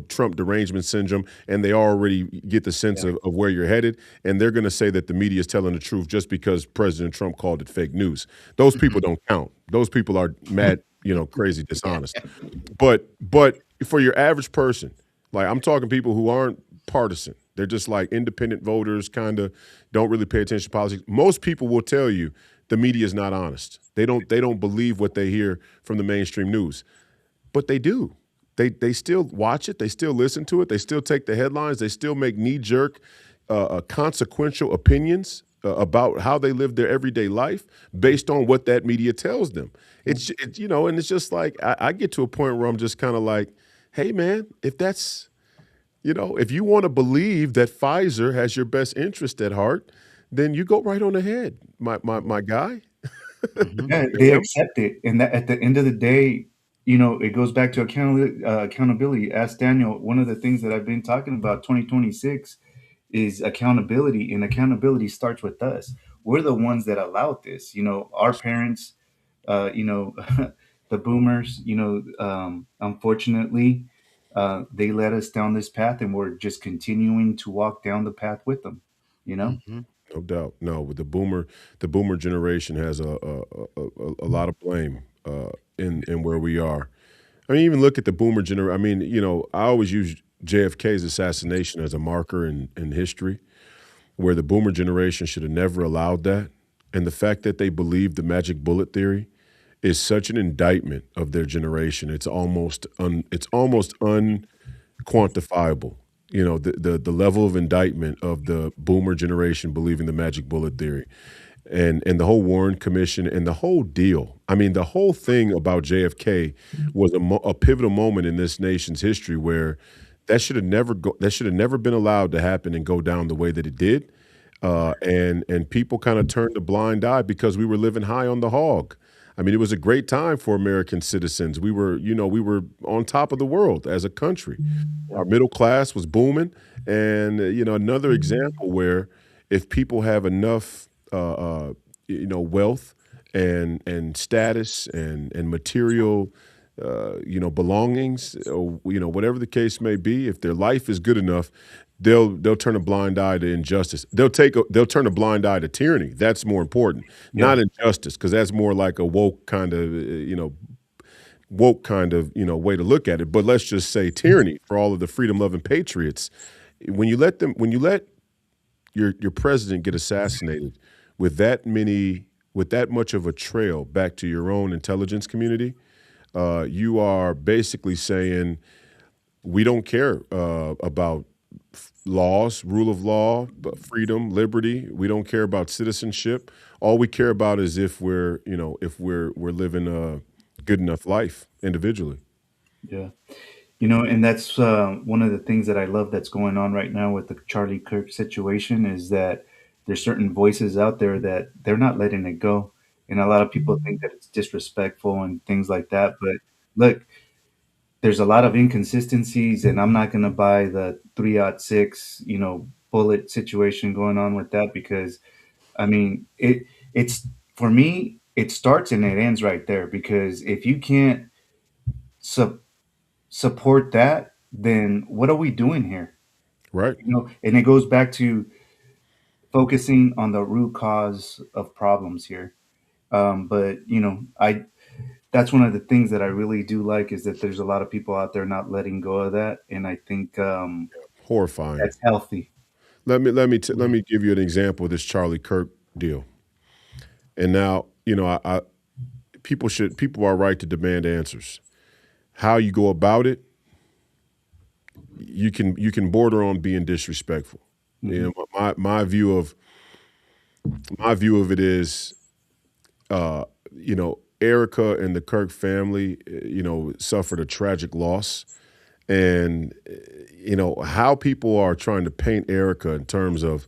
Trump derangement syndrome, and they already get the sense Yeah. of where you're headed, and they're going to say that the media is telling the truth just because President Trump called it fake news. Those people Mhm. don't count. Those people are mad, crazy, Yeah. dishonest. But for your average person, like I'm talking people who aren't partisan. They're just like independent voters, kind of don't really pay attention to politics. Most people will tell you the media is not honest. They don't believe what they hear from the mainstream news, but they do. They still watch it. They still listen to it. They still take the headlines. They still make knee jerk, consequential opinions about how they live their everyday life based on what that media tells them. And it's just like I get to a point where I'm just kind of like, hey man, if you want to believe that Pfizer has your best interest at heart, then you go right on ahead, my guy. Mhm. Yeah, they Ma'am. accept it, and that at the end of the day, it goes back to accountability. Ask Daniel. One of the things that I've been talking about 2026 is accountability, and accountability starts with us. We're the ones that allowed this. Our parents, the boomers. Unfortunately, they led us down this path, and we're just continuing to walk down the path with them. You know. Mhm. No doubt. No, with the boomer generation has a lot of blame in where we are. I mean, even look at the boomer generation. I mean, I always use JFK's assassination as a marker in history, where the boomer generation should have never allowed that. And the fact that they believed the magic bullet theory is such an indictment of their generation. It's almost unquantifiable. The level of indictment of the boomer generation believing the magic bullet theory and the whole Warren Commission and the whole deal. I mean, the whole thing about JFK was a pivotal moment in this nation's history where that should have never been allowed to happen and go down the way that it did. And people kind of turned a blind eye because we were living high on the hog. I mean, it was a great time for American citizens. We were on top of the world as a country. Yeah. Our middle class was booming, and another example where if people have enough, wealth and status and material, belongings, or whatever the case may be, if their life is good enough, they'll turn a blind eye to injustice. They'll turn a blind eye to tyranny. That's more important, Yeah. not injustice, because that's more like a way to look at it. But let's just say tyranny for all of the freedom loving patriots. When you let your president get assassinated with that much of a trail back to your own intelligence community, you are basically saying we don't care about laws, rule of law, but freedom, liberty. We don't care about citizenship. All we care about is if we're living a good enough life individually. Yeah. And that's one of the things that I love that's going on right now with the Charlie Kirk situation is that there's certain voices out there that they're not letting it go. And a lot of people think that it's disrespectful and things like that. But look, there's a lot of inconsistencies, and I'm not going to buy the 3-06, bullet situation going on with that because, I mean, it's for me, it starts and it ends right there because if you can't su- support that, then what are we doing here? Right. And it goes back to focusing on the root cause of problems here. But I that's one of the things that I really do like is that there's a lot of people out there not letting go of that, and I think Horrifying. that's healthy. Let me give you an example of this Charlie Kirk deal. And now, people are right to demand answers. How you go about it, you can border on being disrespectful. You Hmm. know, my view of it is, uh, Erica and the Kirk family, suffered a tragic loss, and how people are trying to paint Erica in terms of,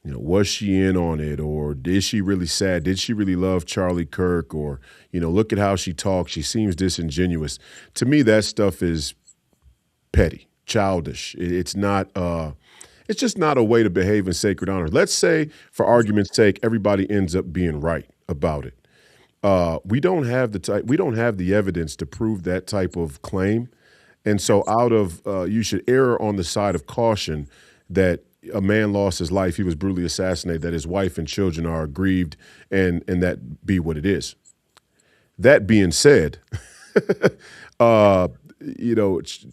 was she in on it, or is she really sad? Did she really love Charlie Kirk, or look at how she talks. She seems disingenuous. To me, that stuff is petty, childish. It's not. It's just not a way to behave in sacred honor. Let's say, for argument's sake, everybody ends up being right about it. We don't have the evidence to prove that type of claim, and so you should err on the side of caution that a man lost his life, he was brutally assassinated, that his wife and children are aggrieved, and that be what it is. That being said, uh,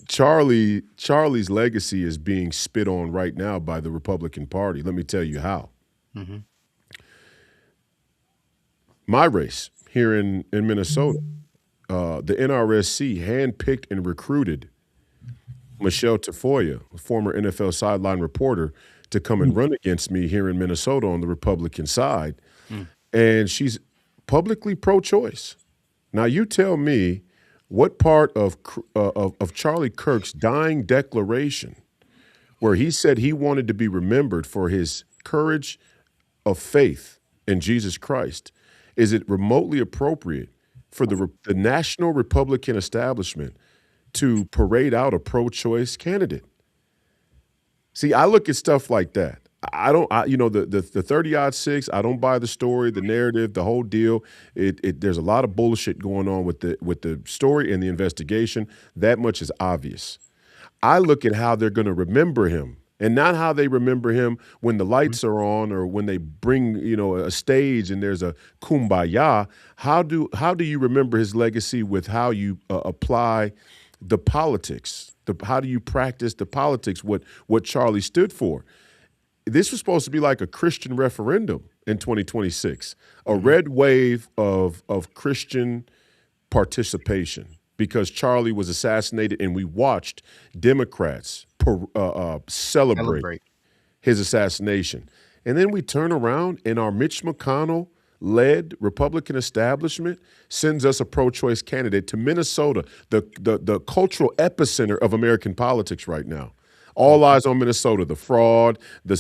Charlie's legacy is being spit on right now by the Republican Party. Let me tell you how. Hmm. My race here in Minnesota, the NRSC handpicked and recruited Michelle Tafoya, a former NFL sideline reporter, to come and run against me here in Minnesota on the Republican side. Mm. And she's publicly pro-choice. Now, you tell me what part of Charlie Kirk's dying declaration, where he said he wanted to be remembered for his courage of faith in Jesus Christ, is it remotely appropriate for the national Republican establishment to parade out a pro-choice candidate? See, I look at stuff like that. I don't, the 30 six. I don't buy the story, the narrative, the whole deal. There's a lot of bullshit going on with the story and the investigation. That much is obvious. I look at how they're going to remember him, and not how they remember him when the lights are on or when they bring a stage and there's a kumbaya. How do you remember his legacy with how you apply the politics? How do you practice the politics? What Charlie stood for? This was supposed to be like a Christian referendum in 2026, a Hmm. red wave of Christian participation, because Charlie was assassinated, and we watched Democrats celebrate Celebrate. his assassination. And then we turn around, and our Mitch McConnell led Republican establishment sends us a pro-choice candidate to Minnesota, the cultural epicenter of American politics right now. All Hmm. eyes on Minnesota. The fraud, the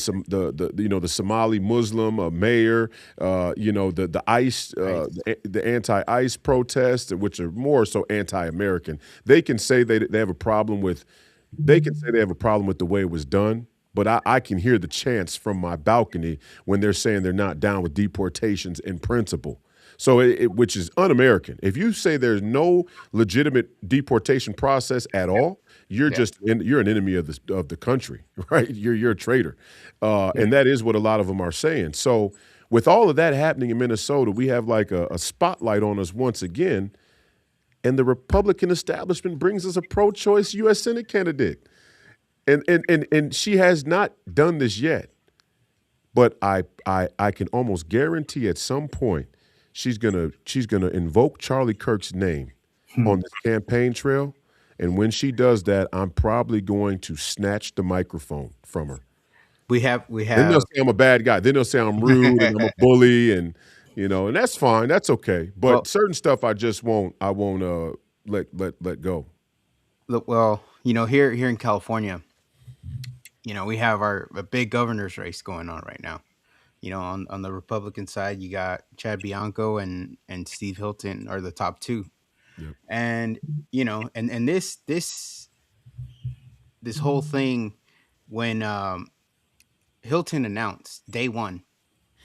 Somali Muslim mayor, the ICE, Right. the anti-ICE protests, which are more so anti-American. They can say they have a problem with the way it was done, but I can hear the chants from my balcony when they're saying they're not down with deportations in principle. So, which is un-American. If you say there's no legitimate deportation process at all, Yeah. you're an enemy of the country, right? You're a traitor, Yeah. and that is what a lot of them are saying. So, with all of that happening in Minnesota, we have like a spotlight on us once again, and the Republican establishment brings us a pro-choice U.S. Senate candidate. And she has not done this yet, but I can almost guarantee at some point she's gonna invoke Charlie Kirk's name on this campaign trail, and when she does that, I'm probably going to snatch the microphone from her. We Then they'll have. say I'm a bad guy. Then they'll say I'm rude and I'm a bully, and that's fine. That's okay. But Well, certain stuff I just won't. I won't let go. look, well, here in California, we have a big governor's race going on right now. On the Republican side, you got Chad Bianco and Steve Hilton are the top two. Yep. And and this whole thing, when Hilton announced day one,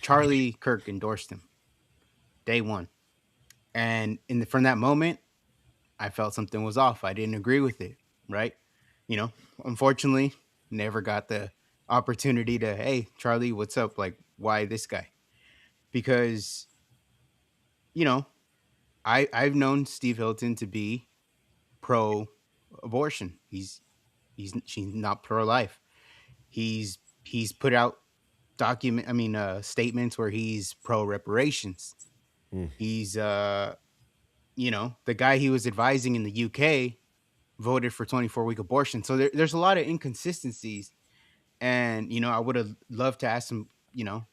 Charlie Kirk endorsed him day one, and from that moment, I felt something was off. I didn't agree with it. Right? You know, Unfortunately, never got the opportunity to, hey, Charlie, what's up? Like, why this guy? Because you know I've known Steve Hilton to be pro abortion. She's not pro life. He's put out statements where he's pro reparations. He's the guy he was advising in the UK voted for 24-week abortion. So there's a lot of inconsistencies. And I would have loved to ask him,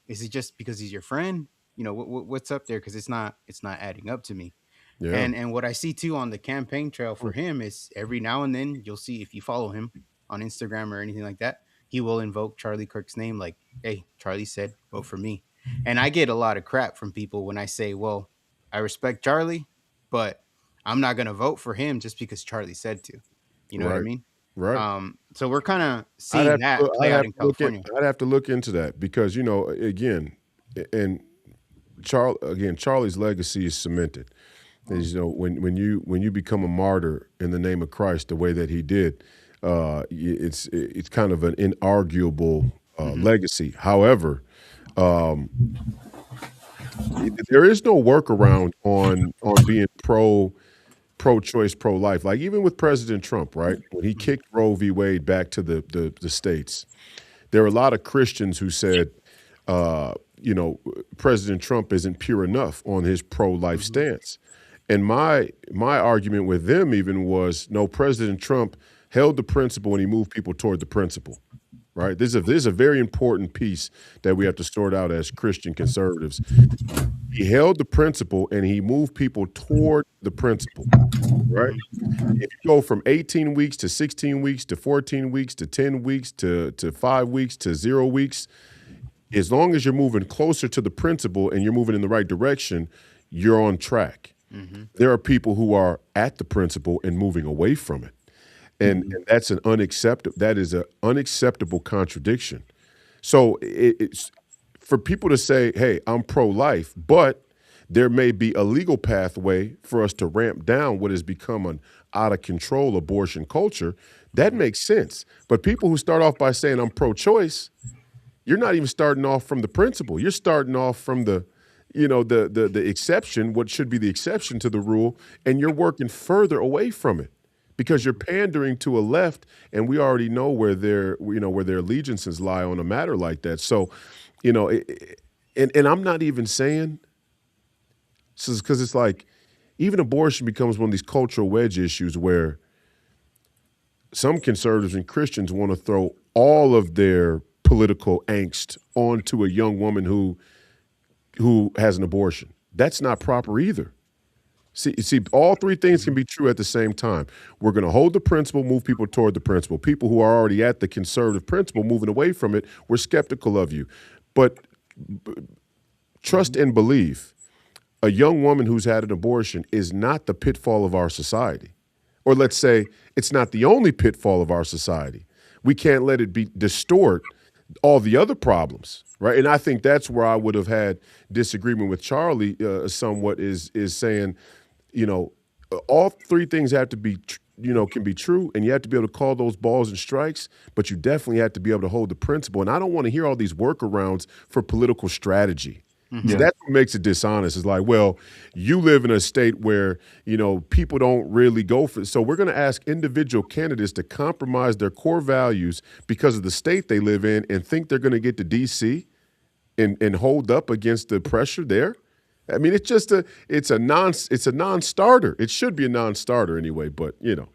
is it just because he's your friend? What's up there? Because it's not adding up to me. Yeah. And what I see too on the campaign trail for him is every now and then you'll see, if you follow him on Instagram or anything like that, he will invoke Charlie Kirk's name, like, "Hey, Charlie said vote for me." And I get a lot of crap from people when I say, "Well, I respect Charlie, but I'm not gonna vote for him just because Charlie said to." You know what I Right. mean? Right. So we're kind of seeing that play out in California. I'd have to look into that because again, and Charlie's legacy is cemented. Is, when you become a martyr in the name of Christ the way that he did, it's kind of an inarguable legacy. However, um, there is no workaround on being pro-choice, pro-life. Like even with President Trump, right? When he kicked Roe v. Wade back to the states, there were a lot of Christians who said, uh, President Trump isn't pure enough on his pro-life Hmm. stance. And my argument with them even was, no, President Trump held the principle and he moved people toward the principle. Right. This is a very important piece that we have to sort out as Christian conservatives. He held the principle and he moved people toward the principle. Right. If you go from 18 weeks to 16 weeks to 14 weeks to 10 weeks to 5 weeks to 0 weeks, as long as you're moving closer to the principle and you're moving in the right direction, you're on track. Hmm. There are people who are at the principle and moving away from it. And that's that is an unacceptable contradiction. So it's for people to say, hey, I'm pro-life, but there may be a legal pathway for us to ramp down what has become an out of control abortion culture. That makes sense. But people who start off by saying I'm pro-choice, you're not even starting off from the principle. You're starting off from the exception, what should be the exception to the rule, and you're working further away from it because you're pandering to a left, and we already know where their allegiances lie on a matter like that. So, and I'm not even saying, because it's like even abortion becomes one of these cultural wedge issues where some conservatives and Christians want to throw all of their political angst onto a young woman who has an abortion. That's not proper either. See, all three things can be true at the same time. We're going to hold the principle, move people toward the principle. People who are already at the conservative principle, moving away from it, we're skeptical of you. But trust and believe, a young woman who's had an abortion is not the pitfall of our society. Or let's say it's not the only pitfall of our society. We can't let it distort all the other problems, right? And I think that's where I would have had disagreement with Charlie somewhat is saying, all three things have to be, can be true, and you have to be able to call those balls and strikes, but you definitely have to be able to hold the principle. And I don't want to hear all these workarounds for political strategy. See, Hmm. Yeah. that's what makes it dishonest. It's like, well, you live in a state where, people don't really go for it. So we're going to ask individual candidates to compromise their core values because of the state they live in and think they're going to get to D.C. and hold up against the pressure there. I mean, it's a non-starter. It should be a non-starter anyway, but Yeah.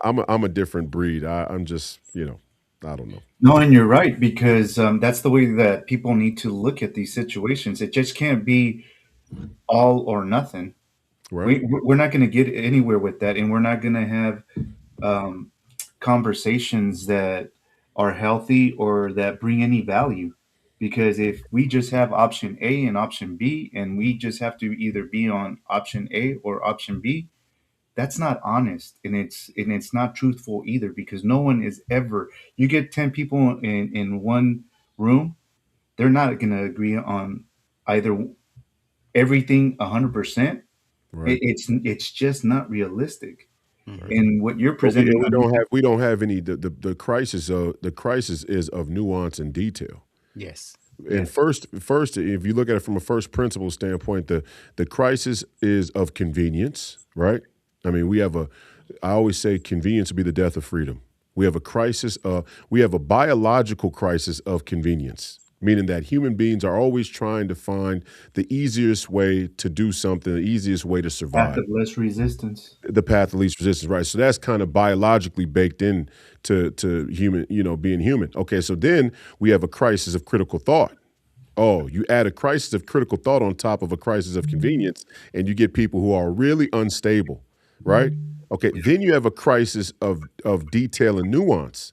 I'm a different breed. I'm just, I don't know. No, and you're right because that's the way that people need to look at these situations. It just can't be all or nothing. Right. We're not going to get anywhere with that, and we're not going to have um, conversations that are healthy or that bring any value. Because if we just have option A and option B, and we just have to either be on option A or option B, that's not honest, and it's not truthful either. Because no one is ever. You get 10 people in one room, they're not going to agree on either everything 100%. Right. It's just not realistic. Hmm. And what you're But presenting, we don't have any the crisis is of nuance and detail. Yes. And yes, first, if you look at it from a first principle standpoint, the crisis is of convenience, right? I mean, I always say convenience will be the death of freedom. We have a crisis, we have a biological crisis of convenience. meaning that human beings are always trying to find the easiest way to do something, the easiest way to Path survive, of less resistance. the path of least resistance, right? So that's kind of biologically baked in to human, being human. Okay, so then we have a crisis of critical thought. Oh, you add a crisis of critical thought on top of a crisis of convenience, and you get people who are really unstable, right? Okay, then you have a crisis of detail and nuance.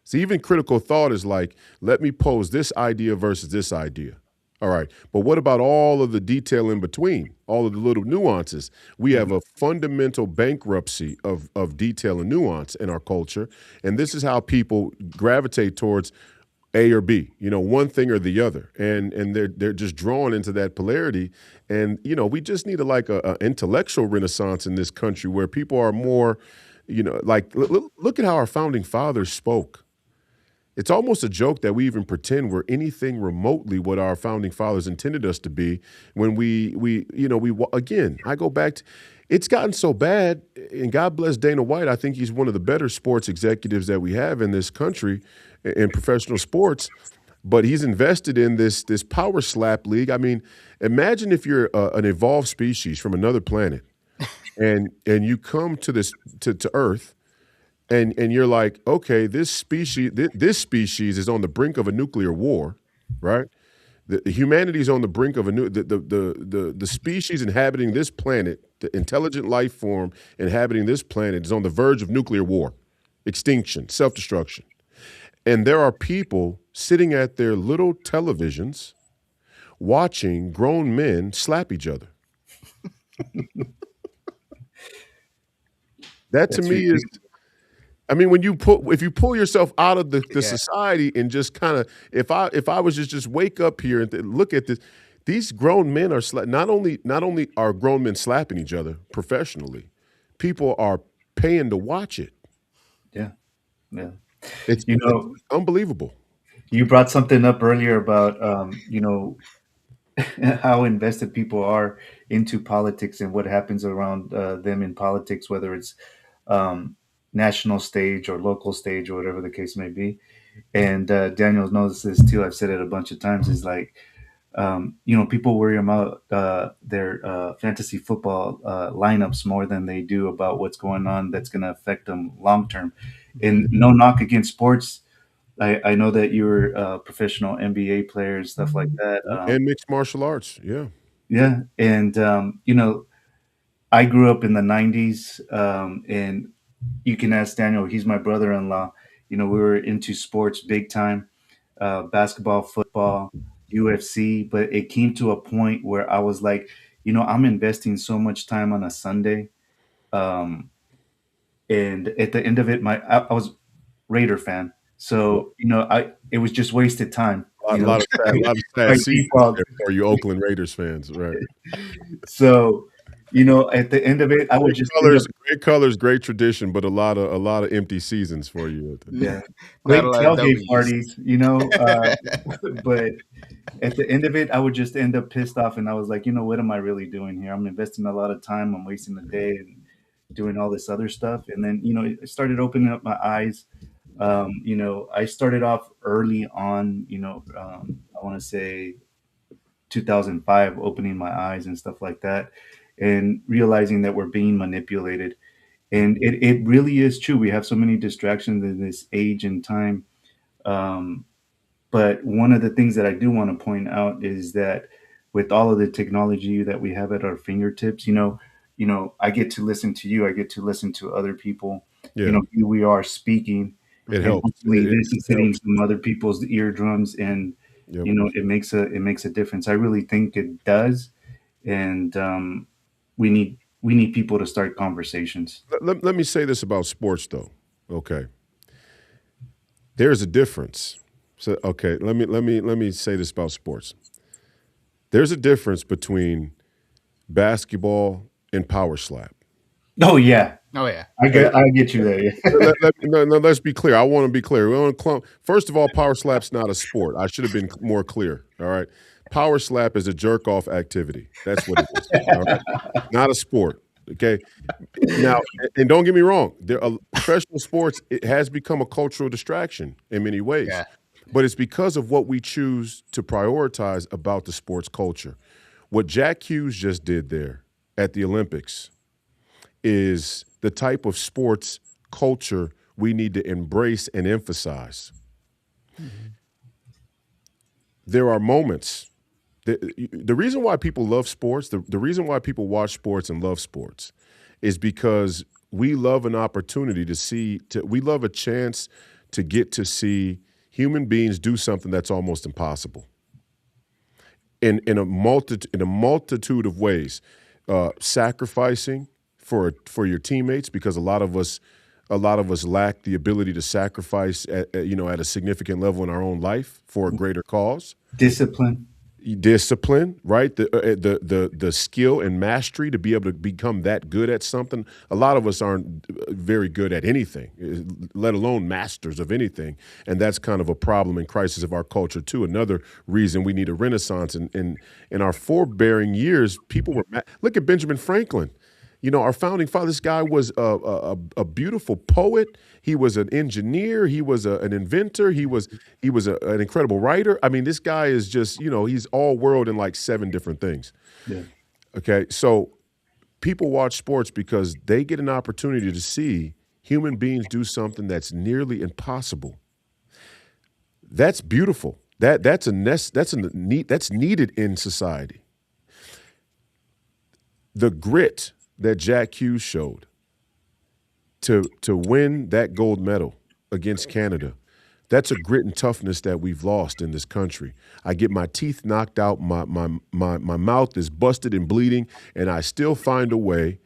See, even critical thought is like, let me pose this idea versus this idea. All right, but what about all of the detail in between, all of the little nuances? We have a fundamental bankruptcy of detail and nuance in our culture, and this is how people gravitate towards A or B, one thing or the other, and they're just drawn into that polarity. And we just need a intellectual renaissance in this country where people are more, like look at how our founding fathers spoke. It's almost a joke that we even pretend we're anything remotely what our founding fathers intended us to be when again, I go back to, it's gotten so bad, and God bless Dana White. I think he's one of the better sports executives that we have in this country in professional sports, but he's invested in this power slap league. I mean, imagine if you're an evolved species from another planet and you come to to Earth and you're like, okay, this species is on the brink of a nuclear war, right? The humanity is on the brink of the species inhabiting this planet, the intelligent life form inhabiting this planet is on the verge of nuclear war, extinction, self-destruction. And there are people sitting at their little televisions watching grown men slap each other. That to That's me is, ridiculous. I mean, if you pull yourself out of the society and just kind of, if I was just wake up here and look at this, these grown men are not only are grown men slapping each other professionally, people are paying to watch it. Yeah, yeah. It's, You it's know, unbelievable. you brought something up earlier about how invested people are into politics and what happens around them in politics, whether it's um, national stage or local stage or whatever the case may be. And Daniel knows this too. I've said it a bunch of times. Is like, people worry about their fantasy football lineups more than they do about what's going on that's going to affect them long term. And no knock against sports. I know that you're a professional NBA player and stuff like that. And mixed martial arts, yeah. Yeah, and I grew up in the '90s, and you can ask Daniel. He's my brother-in-law. We were into sports big time, basketball, football, UFC. But it came to a point where I was like, I'm investing so much time on a Sunday, um, and at the end of it, I was Raider fan. So I it was just wasted time. A lot of sad By seasons default. there for you Oakland Raiders fans, right? So at the end of it, I would Great just end up. colors, great colors, great tradition, but a lot of empty seasons for you. Yeah, Not a great lot of tailgate W's. parties, but at the end of it, I would just end up pissed off, and I was like, what am I really doing here? I'm investing a lot of time. I'm wasting the day and doing all this other stuff, and then it started opening up my eyes. I started off early on. I want to say 2005, opening my eyes and stuff like that, and realizing that we're being manipulated. And it really is true. We have so many distractions in this age and time. Um, but one of the things that I do want to point out is that with all of the technology that we have at our fingertips, I get to listen to you. I get to listen to other people. Yeah, Here we are speaking, it and helps. hopefully It this is hitting helps. some other people's eardrums, and Yep. it makes a difference. I really think it does, and we need people to start conversations. Let me say this about sports, though. Okay, there's a difference. So, okay, let me say this about sports. There's a difference between basketball and power slap. Oh yeah, Oh yeah. I get you there. Yeah. No, let's be clear. I want to be clear. We don't clump. First of all, power slap's not a sport. I should have been more clear. All right. Power slap is a jerk off activity. That's what it is. All right. Not a sport. Okay. Now, and don't get me wrong. Professional sports, it has become a cultural distraction in many ways. Yeah. but it's because of what we choose to prioritize about the sports culture. What Jack Hughes just did there at the Olympics is the type of sports culture we need to embrace and emphasize. Mhm. There are moments. The reason why people love sports, the reason why people watch sports and love sports is because we love an opportunity to see, we love a chance to get to see human beings do something that's almost impossible in a multitude of ways, sacrificing for your teammates because a lot of us lack the ability to sacrifice at a significant level in our own life for a greater cause. Discipline. Discipline, right? The skill and mastery to be able to become that good at something. A lot of us aren't very good at anything, let alone masters of anything, and that's kind of a problem and crisis of our culture too. Another reason we need a renaissance. In our forbearing years, people were look at Benjamin Franklin. Our founding father, this guy was a beautiful poet. He was an engineer. He was an inventor. He was an incredible writer. I mean, this guy is just, he's all world in like 7 different things. Yeah. Okay, so people watch sports because they get an opportunity to see human beings do something that's nearly impossible. That's beautiful. That's needed in society. The grit that Jack Hughes showed to win that gold medal against Canada, that's a grit and toughness that we've lost in this country. I get my teeth knocked out, my mouth is busted and bleeding, and I still find a way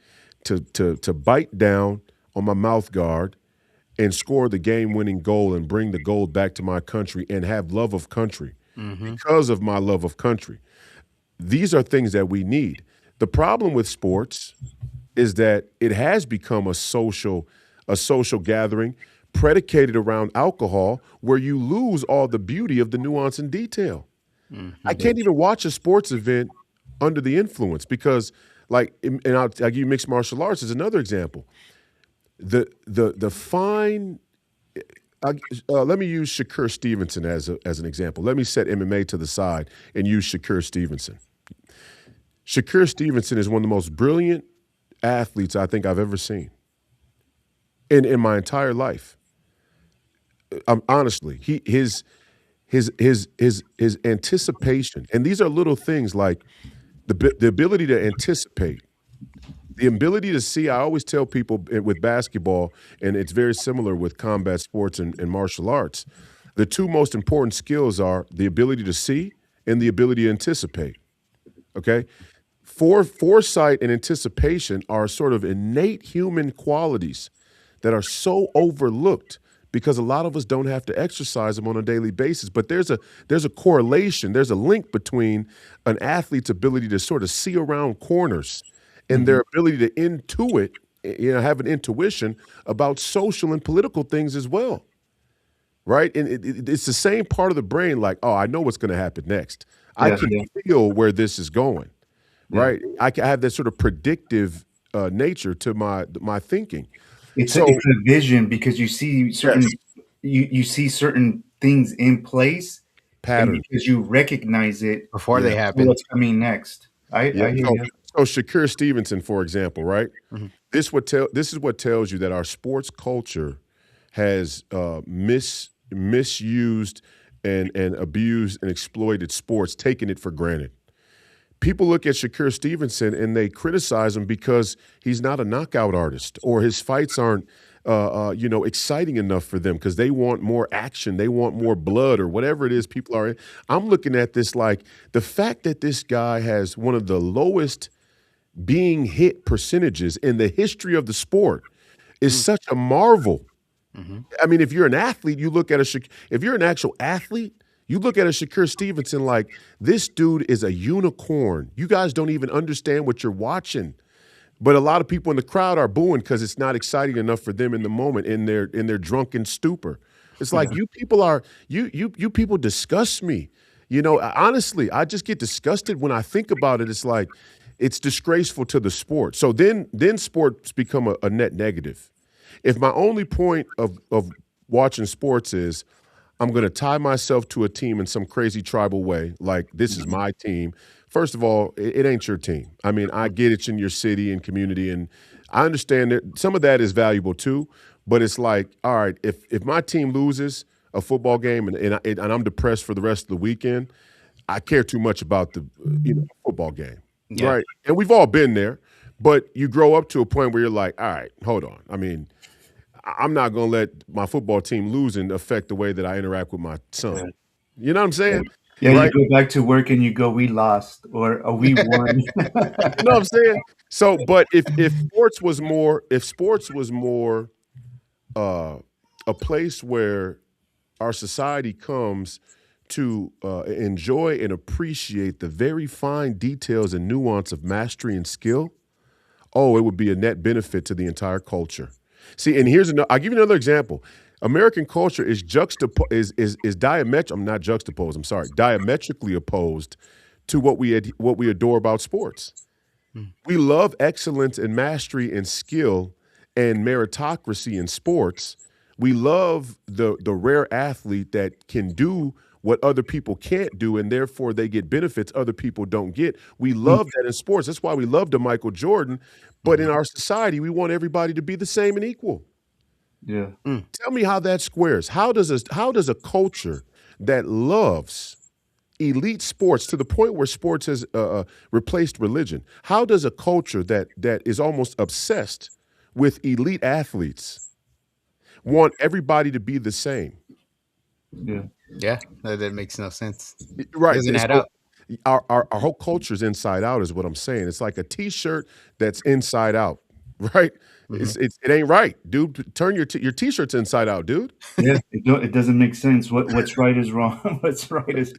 to bite down on my mouth guard and score the game-winning goal and bring the gold back to my country and have love of country Mm-hmm. because of my love of country. These are things that we need. The problem with sports is that it has become a social gathering predicated around alcohol where you lose all the beauty of the nuance and detail. I Mm-hmm. can't even watch a sports event under the influence because, like, and I'll give you mixed martial arts as another example. The fine. Let me use Shakur Stevenson as an example. Let me set MMA to the side and use Shakur Stevenson. Shakur Stevenson is one of the most brilliant athletes I think I've ever seen in my entire life. Honestly, his anticipation, and these are little things like the ability to anticipate, the ability to see. I always tell people with basketball, and it's very similar with combat sports and martial arts. The 2 most important skills are the ability to see and the ability to anticipate. Okay, foresight and anticipation are sort of innate human qualities that are so overlooked because a lot of us don't have to exercise them on a daily basis. But there's a correlation, there's a link between an athlete's ability to sort of see around corners and Hmm. their ability to intuit, have an intuition about social and political things as well, right? And it's the same part of the brain, like, oh, I know what's going to happen next. I Yeah, can yeah, feel where this is going, yeah. right? I have that sort of predictive nature to my thinking. It's a So it's a vision because you see certain yes, you see certain things in place, and pattern. because you recognize it, Before Yeah, they you know happen. what's coming next. yeah. I hear So you. so Shakur Stevenson, for example, right? Mhm. This is what tells you that our sports culture has misused and abused and exploited sports, taking it for granted. People look at Shakur Stevenson and they criticize him because he's not a knockout artist or his fights aren't, exciting enough for them because they want more action, they want more blood or whatever it is people are. I'm looking at this like the fact that this guy has one of the lowest being hit percentages in the history of the sport is Mm. such a marvel. Mhm. I mean, if you're an athlete, you look at if you're an actual athlete, you look at a Shakur Stevenson like this dude is a unicorn. You guys don't even understand what you're watching. But a lot of people in the crowd are booing because it's not exciting enough for them in the moment in their drunken stupor. It's like you people are you people disgust me. Honestly, I just get disgusted when I think about it. It's like it's disgraceful to the sport. So then sports become a net negative. If my only point of watching sports is I'm going to tie myself to a team in some crazy tribal way, like this is my team. First of all, it ain't your team. I mean, I get it's in your city and community, and I understand that some of that is valuable too. But it's like, all right, if my team loses a football game and I'm depressed for the rest of the weekend, I care too much about the football game, Yeah. right? And we've all been there, but you grow up to a point where you're like, all right, hold on. I mean, I'm not going to let my football team losing affect the way that I interact with my son. Yeah. You know what I'm Yeah. saying? Yeah, you Right? go back to work and you go, we lost or we won. You know what I'm saying? So, but if sports was more uh, a place where our society comes to enjoy and appreciate the very fine details and nuance of mastery and skill, oh, it would be a net benefit to the entire culture. See, and here's another. I'll give you another example. American culture is I'm not juxtaposed. I'm sorry, diametrically opposed to what we adore about sports. Mm. We love excellence and mastery and skill and meritocracy in sports. We love the rare athlete that can do what other people can't do, and therefore they get benefits other people don't get. We love that in sports. That's why we love the Michael Jordan. But in Mhm. our society, we want everybody to be the same and equal. Yeah. Mm. Tell me how that squares. How does a culture that loves elite sports to the point where sports has replaced religion? How does a culture that is almost obsessed with elite athletes want everybody to be the same? Yeah. Yeah, that makes no sense. Right. Doesn't add So up. our whole culture is inside out, is what I'm saying. It's like a T-shirt that's inside out, right? Mhm. It ain't right, dude. Turn your T-shirt's inside out, dude. Yeah, it doesn't make sense. What's right is wrong. What's right is.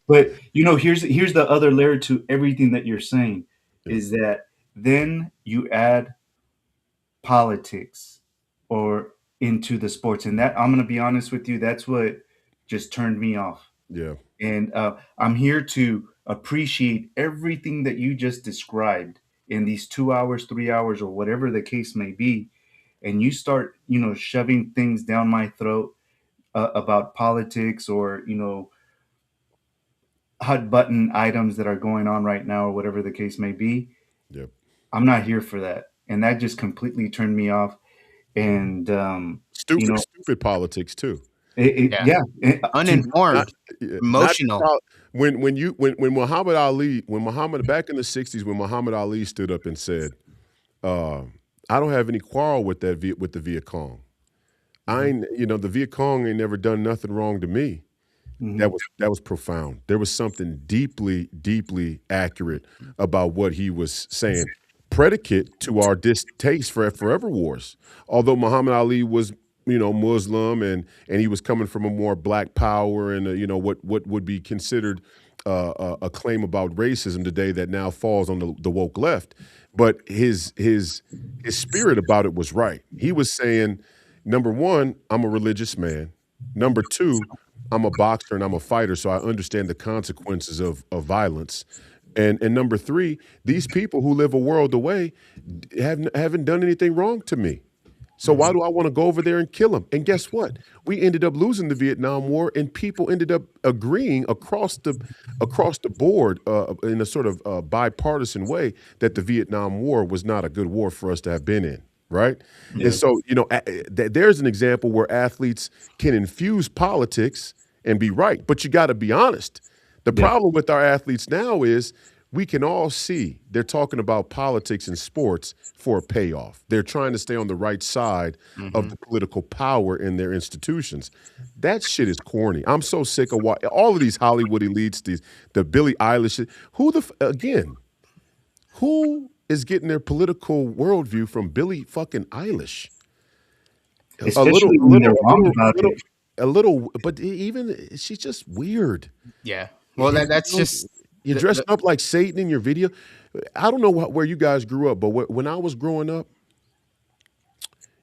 But here's the other layer to everything that you're saying Yeah, is that then you add politics or into the sports, and that I'm gonna be honest with you, that's what just turned me off. yeah, And I'm here to appreciate everything that you just described in these 2 hours, 3 hours, or whatever the case may be. And you start, shoving things down my throat about politics or, hot button items that are going on right now or whatever the case may be. yeah. I'm not here for that. And that just completely turned me off. And, you Stupid, know, stupid politics too. Yeah. yeah, Not Uninformed, yeah, not just emotional. when Muhammad Ali, when Muhammad back in the '60s, when Muhammad Ali stood up and said, uh, "I don't have any quarrel with with the Viet Cong. I Mhm. ain't, the Viet Cong ain't never done nothing wrong to me." mhm, That was profound. There was something deeply, deeply accurate about what he was saying, predicate to our distaste for forever wars. Although Muhammad Ali was, Muslim and he was coming from a more black power and what would be considered a claim about racism today that now falls on the woke left. But his spirit about it was right. He was saying, number one, I'm a religious man. Number two, I'm a boxer and I'm a fighter, so I understand the consequences of violence. And number three, these people who live a world away haven't done anything wrong to me. So why Mhm. do I want to go over there and kill them? And guess what? We ended up losing the Vietnam War, and people ended up agreeing across the board in a sort of bipartisan way that the Vietnam War was not a good war for us to have been in. Right. And yeah, so, there's an example where athletes can infuse politics and be right, but you got to be honest. The yeah, problem with our athletes now is we can all see they're talking about politics and sports for a payoff. They're trying to stay on the right side of Mhm. the political power in their institutions. That shit is corny. I'm so sick of all of these Hollywood elites, the Billie Eilish. Who is getting their political worldview from Billie fucking Eilish? A little, especially a when little, they're a wrong little, a about little, it. a little. But even she's just weird. Yeah. Well, that's just You're the dressing up like Satan in your video. I don't know where you guys grew up, but when I was growing up,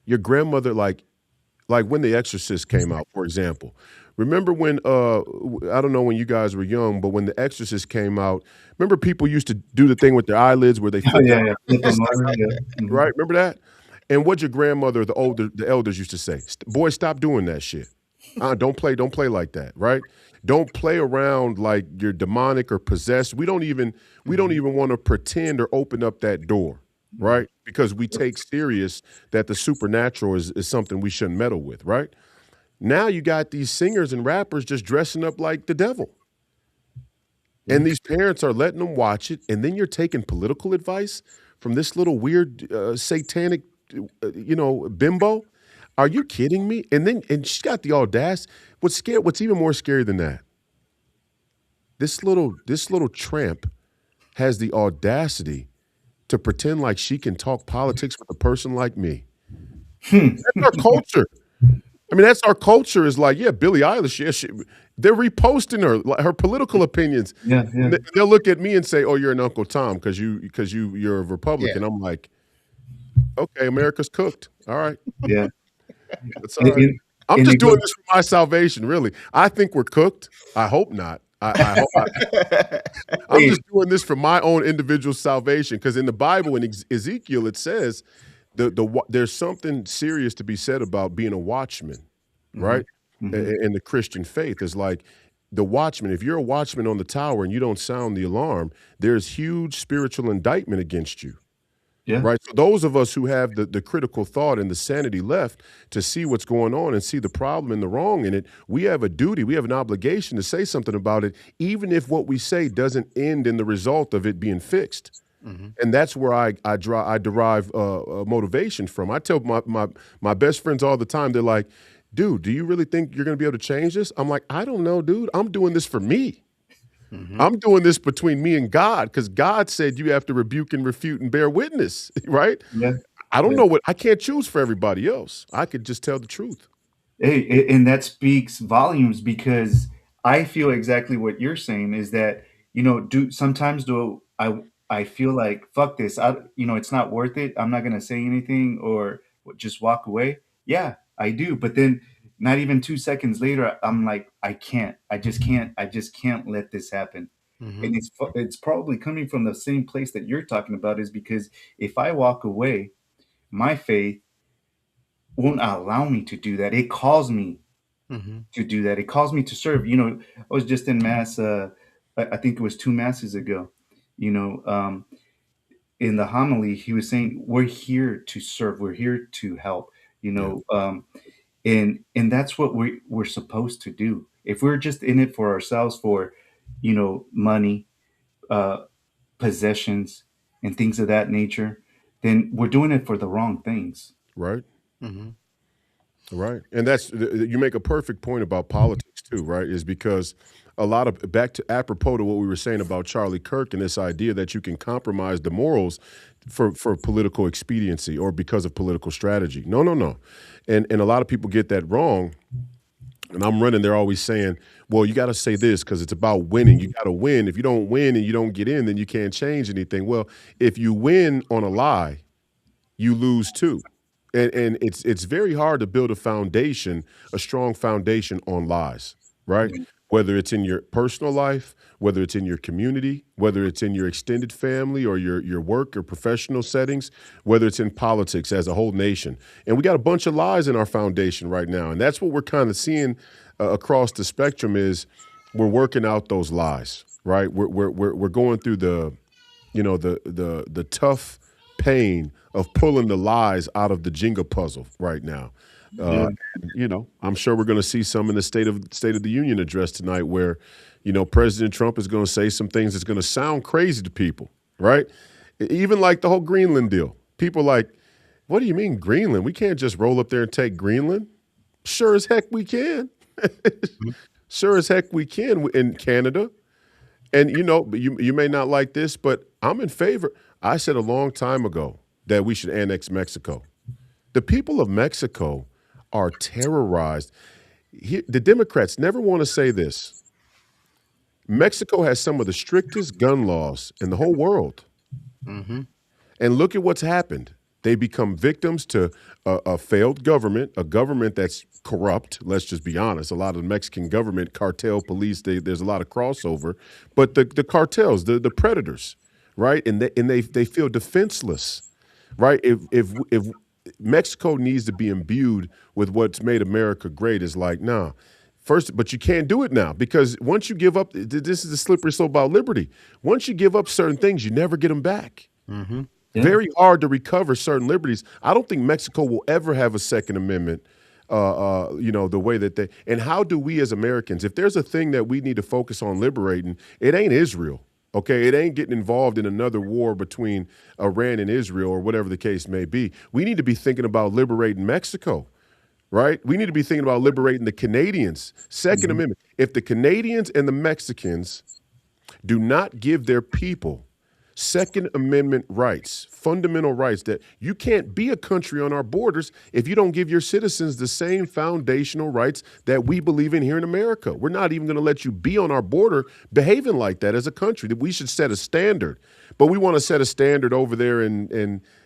your grandmother, like when The Exorcist came out, for example. Remember when I don't know when you guys were young, but when The Exorcist came out, remember people used to do the thing with their eyelids where they Oh, flip their yeah, yeah, flip eyelids, them over. Yeah, right? Remember that? And what your grandmother, the elders used to say, boy, stop doing that shit. Don't play like that, right? Don't play around like you're demonic or possessed. We don't Mm-hmm. even want to pretend or open up that door, Mm-hmm. right? Because we take serious that the supernatural is something we shouldn't meddle with, right? Now you got these singers and rappers just dressing up like the devil. Yeah. And these parents are letting them watch it, and then you're taking political advice from this little weird satanic, bimbo. Are you kidding me? And she's got the audacity. What's even more scary than that? This little tramp has the audacity to pretend like she can talk politics with a person like me. That's our culture. I mean, that's our culture. Is like, yeah, Billie Eilish. Yeah, they're reposting her her political opinions. Yeah. Yeah. And they'll look at me and say, "Oh, you're an Uncle Tom you're a Yeah. Republican." I'm like, "Okay, America's cooked. All right, Yeah. that's all And, right." and, I'm and just it doing goes, this for my salvation. Really, I think we're cooked. I hope not. I'm hey, just doing this for my own individual salvation because in the Bible, in Ezekiel, it says there's something serious to be said about being a watchman, Mm-hmm. right? mhm, In the Christian faith is like the watchman. If you're a watchman on the tower and you don't sound the alarm, there's huge spiritual indictment against you. yeah, Right. So those of us who have the critical thought and the sanity left to see what's going on and see the problem and the wrong in it, we have a duty, we have an obligation to say something about it, even if what we say doesn't end in the result of it being fixed. Mm-hmm. And that's where I derive motivation from. I tell my best friends all the time. They're like, "Dude, do you really think you're going to be able to change this?" I'm like, "I don't know, dude. I'm doing this for me. Mm-hmm. I'm doing this between me and God because God said you have to rebuke and refute and bear witness, right? yeah, I don't yeah. know I can't choose for everybody else. I could just tell the truth." Hey, and that speaks volumes because I feel exactly what you're saying is that, do sometimes do I feel like fuck this. It's not worth it. I'm not gonna say anything or just walk away. Yeah, I do. But then not even 2 seconds later, I'm like, I can't. I just can't. I just can't let this happen. Mm-hmm. And it's probably coming from the same place that you're talking about is because if I walk away, my faith won't allow me to do that. It calls me Mm-hmm. to do that. It calls me to serve. I was just in mass. I think it was two masses ago. You know, um, in the homily, he was saying, "We're here to serve. We're here to help." You Yeah, know, and that's what we're supposed to do. If we're just in it for ourselves, for money, uh, possessions, and things of that nature, then we're doing it for the wrong things. right. Mm-hmm. Right. And you make a perfect point about politics too, right? Is because a lot of back to apropos to what we were saying about Charlie Kirk and this idea that you can compromise the morals for political expediency or because of political strategy. No, no, no. And a lot of people get that wrong. And I'm running, they're always saying, well, you got to say this because it's about winning. You got to win. If you don't win and you don't get in, then you can't change anything. Well, if you win on a lie, you lose too. And it's very hard to build a foundation, a strong foundation on lies, right? Whether it's in your personal life, whether it's in your community, whether it's in your extended family or your work or professional settings, whether it's in politics as a whole nation. And we got a bunch of lies in our foundation right now. And that's what we're kind of seeing across the spectrum is we're working out those lies, right? We're going through the tough pain of pulling the lies out of the Jenga puzzle right now. Yeah, I'm sure we're going to see some in the State of the Union address tonight, where, President Trump is going to say some things that's going to sound crazy to people, right? Even like the whole Greenland deal. People like, what do you mean Greenland? We can't just roll up there and take Greenland. Sure as heck we can. Sure as heck we can in Canada. And you may not like this, but I'm in favor. I said a long time ago that we should annex Mexico. The people of Mexico are terrorized. The Democrats never want to say this. Mexico has some of the strictest gun laws in the whole world. Mm-hmm. And look at what's happened. They become victims to a failed government, a government that's corrupt. Let's just be honest. A lot of the Mexican government, cartel police, there's a lot of crossover. But the cartels, the predators, right? And they feel defenseless, right? If Mexico needs to be imbued with what's made America great. Is like, nah, first, but you can't do it now because once you give up, this is the slippery slope about liberty. Once you give up certain things, you never get them back. Mm-hmm. Yeah. Very hard to recover certain liberties. I don't think Mexico will ever have a Second Amendment. The way that they and how do we as Americans, if there's a thing that we need to focus on liberating, it ain't Israel. Okay, it ain't getting involved in another war between Iran and Israel or whatever the case may be. We need to be thinking about liberating Mexico, right? We need to be thinking about liberating the Canadians. 2nd Amendment. If the Canadians and the Mexicans do not give their people Second Amendment rights, fundamental rights, that you can't be a country on our borders if you don't give your citizens the same foundational rights that we believe in here in America. We're not even going to let you be on our border behaving like that as a country. That we should set a standard, but we want to set a standard over there in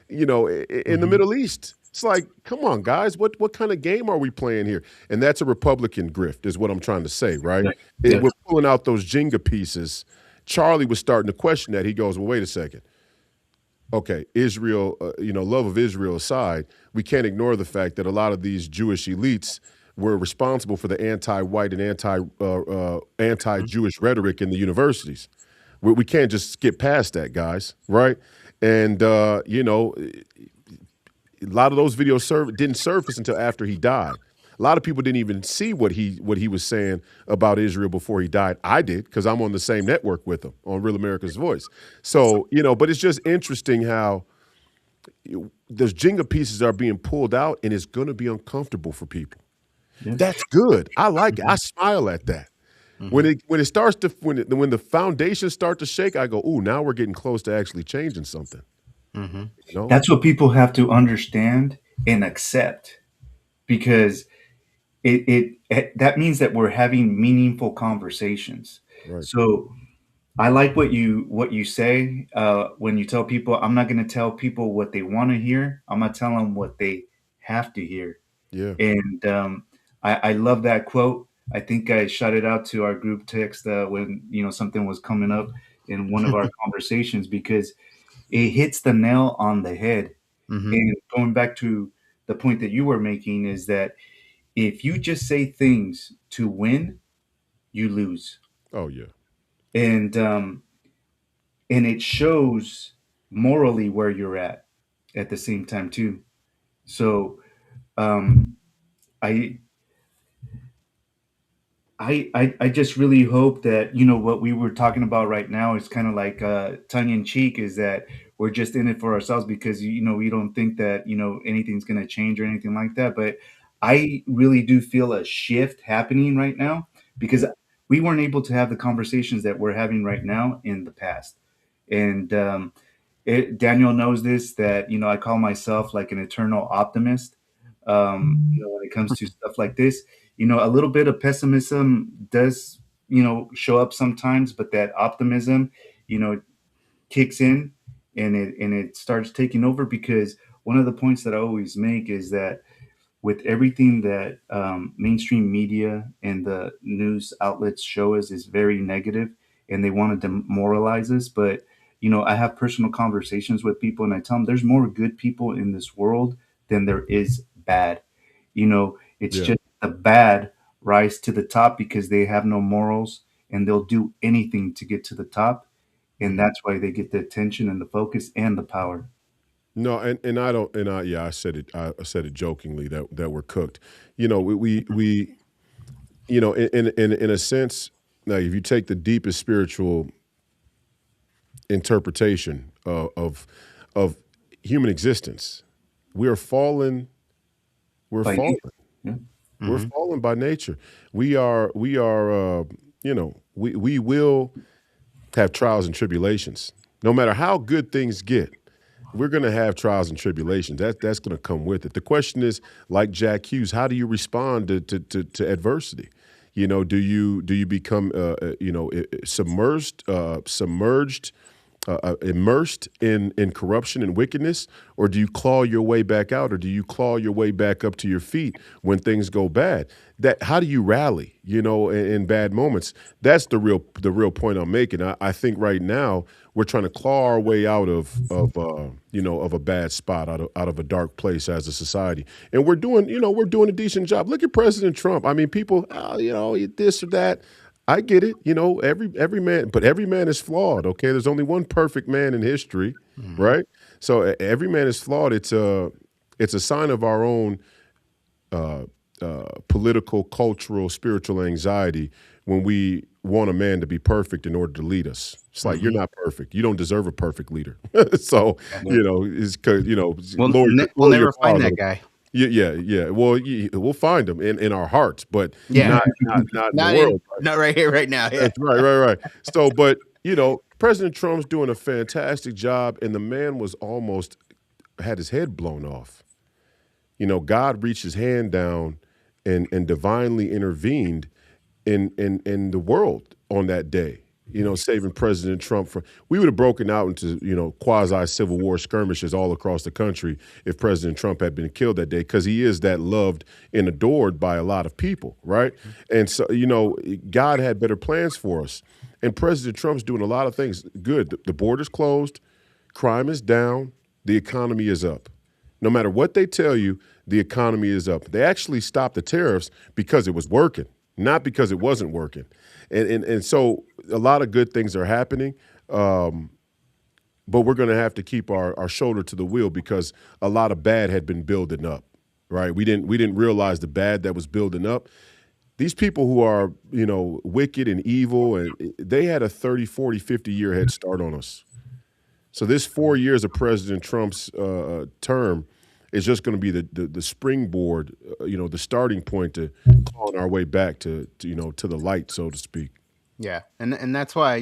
the Middle East. It's like, come on, guys, what kind of game are we playing here? And that's a Republican grift, is what I'm trying to say, right? Yeah. We're pulling out those Jenga pieces. Charlie was starting to question that. He goes, well, wait a second. Okay, Israel, love of Israel aside, we can't ignore the fact that a lot of these Jewish elites were responsible for the anti-white and anti-Jewish rhetoric in the universities. We can't just skip past that, guys, right? And, a lot of those videos didn't surface until after he died. A lot of people didn't even see what he was saying about Israel before he died. I did, because I'm on the same network with him on Real America's Voice. So, but it's just interesting how those Jenga pieces are being pulled out, and it's going to be uncomfortable for people. Yeah. That's good. I like it. I smile at that. When it starts to when the foundations start to shake, I go, ooh, now we're getting close to actually changing something. That's what people have to understand and accept, because it that means that we're having meaningful conversations. Right. So I like what you say when you tell people, I'm not going to tell people what they want to hear. I'm going to tell them what they have to hear. Yeah. And I love that quote. I think I shot it out to our group text when something was coming up in one of our conversations, because it hits the nail on the head. And going back to the point that you were making, is that if you just say things to win, you lose. Oh, yeah. And it shows morally where you're at the same time too. So I I just really hope that what we were talking about right now is kind of like tongue in cheek, is that we're just in it for ourselves, because we don't think that anything's going to change or anything like that. But I really do feel a shift happening right now, because we weren't able to have the conversations that we're having right now in the past. And Daniel knows this, that I call myself like an eternal optimist. When it comes to stuff like this, a little bit of pessimism does show up sometimes, but that optimism kicks in, and it starts taking over. Because one of the points that I always make is that with everything that mainstream media and the news outlets show us is very negative, and they want to demoralize us. But I have personal conversations with people, and I tell them there's more good people in this world than there is bad. It's Yeah. just the bad rise to the top because they have no morals, and they'll do anything to get to the top, and that's why they get the attention and the focus and the power. No, and I don't, and I said it. I said it jokingly that we're cooked. We in a sense, now if you take the deepest spiritual interpretation of human existence, we are fallen. We're By fallen. nature. Yeah. We're fallen by nature. We are. We will have trials and tribulations. No matter how good things get, we're going to have trials and tribulations. That's going to come with it. The question is, like Jack Hughes, how do you respond to adversity? Do you become submerged immersed in corruption and wickedness, or do you claw your way back out, or do you claw your way back up to your feet when things go bad? That how do you rally? In bad moments. That's the real point I'm making. I think right now we're trying to claw our way out of a bad spot, out of a dark place as a society, and we're doing a decent job. Look at President Trump. I mean, people, this or that. I get it. Every man, but every man is flawed. Okay, there's only one perfect man in history, Mhm. right? So every man is flawed. It's a sign of our own uh, political, cultural, spiritual anxiety when we want a man to be perfect in order to lead us. It's like you're Mhm. not perfect. You don't deserve a perfect leader. So Yeah. Yeah. it's because lower We'll lower your never bar a find that little. guy. Yeah, yeah, yeah. Well, we'll find them in our hearts, but Yeah. not in the Not in world. not right here, right now. Yeah. That's right, right, right. So, but President Trump's doing a fantastic job, and the man was almost had his head blown off. God reached his hand down and divinely intervened in the world on that day. Saving President Trump from we would have broken out into quasi civil war skirmishes all across the country if President Trump had been killed that day because he is that loved and adored by a lot of people, right? Mhm. And so God had better plans for us, and President Trump's doing a lot of things good. The border's closed, crime is down, the economy is up. No matter what they tell you, the economy is up. They actually stopped the tariffs because it was working, not because it wasn't working. And so a lot of good things are happening, um, but we're going to have to keep our shoulder to the wheel because a lot of bad had been building up, right? We didn't realize the bad that was building up. These people who are, wicked and evil, and they had a 30, 40, 50-year head start on us. So this 4 years of President Trump's term is just going to be the springboard, the starting point to clawing our way back to the light, so to speak. Yeah. And that's why,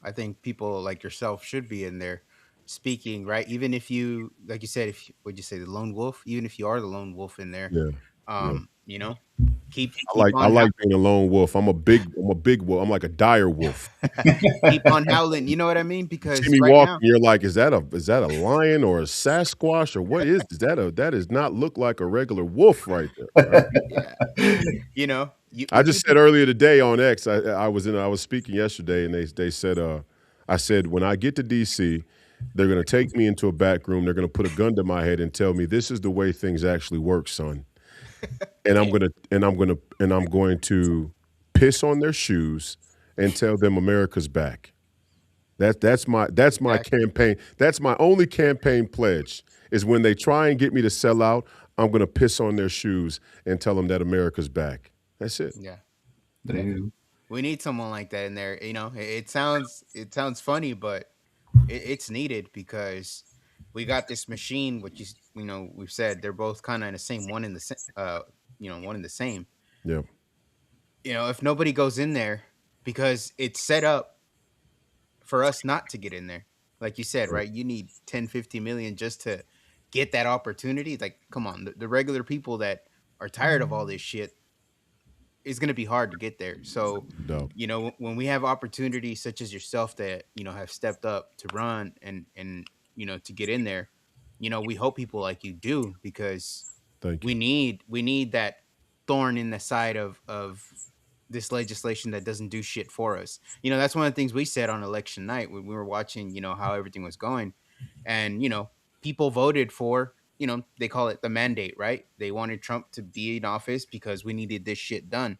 I think people like yourself should be in there speaking, right? Even if you like you said, if would you say the lone wolf, even if you are the lone wolf in there, Yeah, yeah. um, you know, keep I keep like I on like being a lone wolf. I'm a big wolf. I'm like a dire wolf. keep on howling, you know what I mean? You see Because me right walking, now, you're like, is that a lion or a Sasquatch or what is that does not look like a regular wolf right there, right? yeah, I you just said earlier today on X, I was speaking yesterday, and they said, I said when I get to DC, they're gonna take me into a back room, they're gonna put a gun to my head and tell me this is the way things actually work, son. And I'm damn, going to piss on their shoes and tell them America's back. That's my exactly. campaign. That's my only campaign pledge is when they try and get me to sell out, I'm gonna piss on their shoes and tell them that America's back. That's it. Yeah. There Yeah. you go. We need someone like that in there. It sounds funny, but it's needed because we got this machine, which is we've said they're both kind of in the same one in the one in the same. Yeah. If nobody goes in there because it's set up for us not to get in there, like you said, Right. right? You need 10, 50 million just to get that opportunity. Like, come on, the regular people that are tired of all this shit, it's going to be hard to get there. So, No. when we have opportunities such as yourself that, have stepped up to run and, to get in there, we hope people like you do because Thank you. we need that thorn in the side of this legislation that doesn't do shit for us. That's one of the things we said on election night when we were watching, how everything was going. And, people voted for, they call it the mandate, right? They wanted Trump to be in office because we needed this shit done.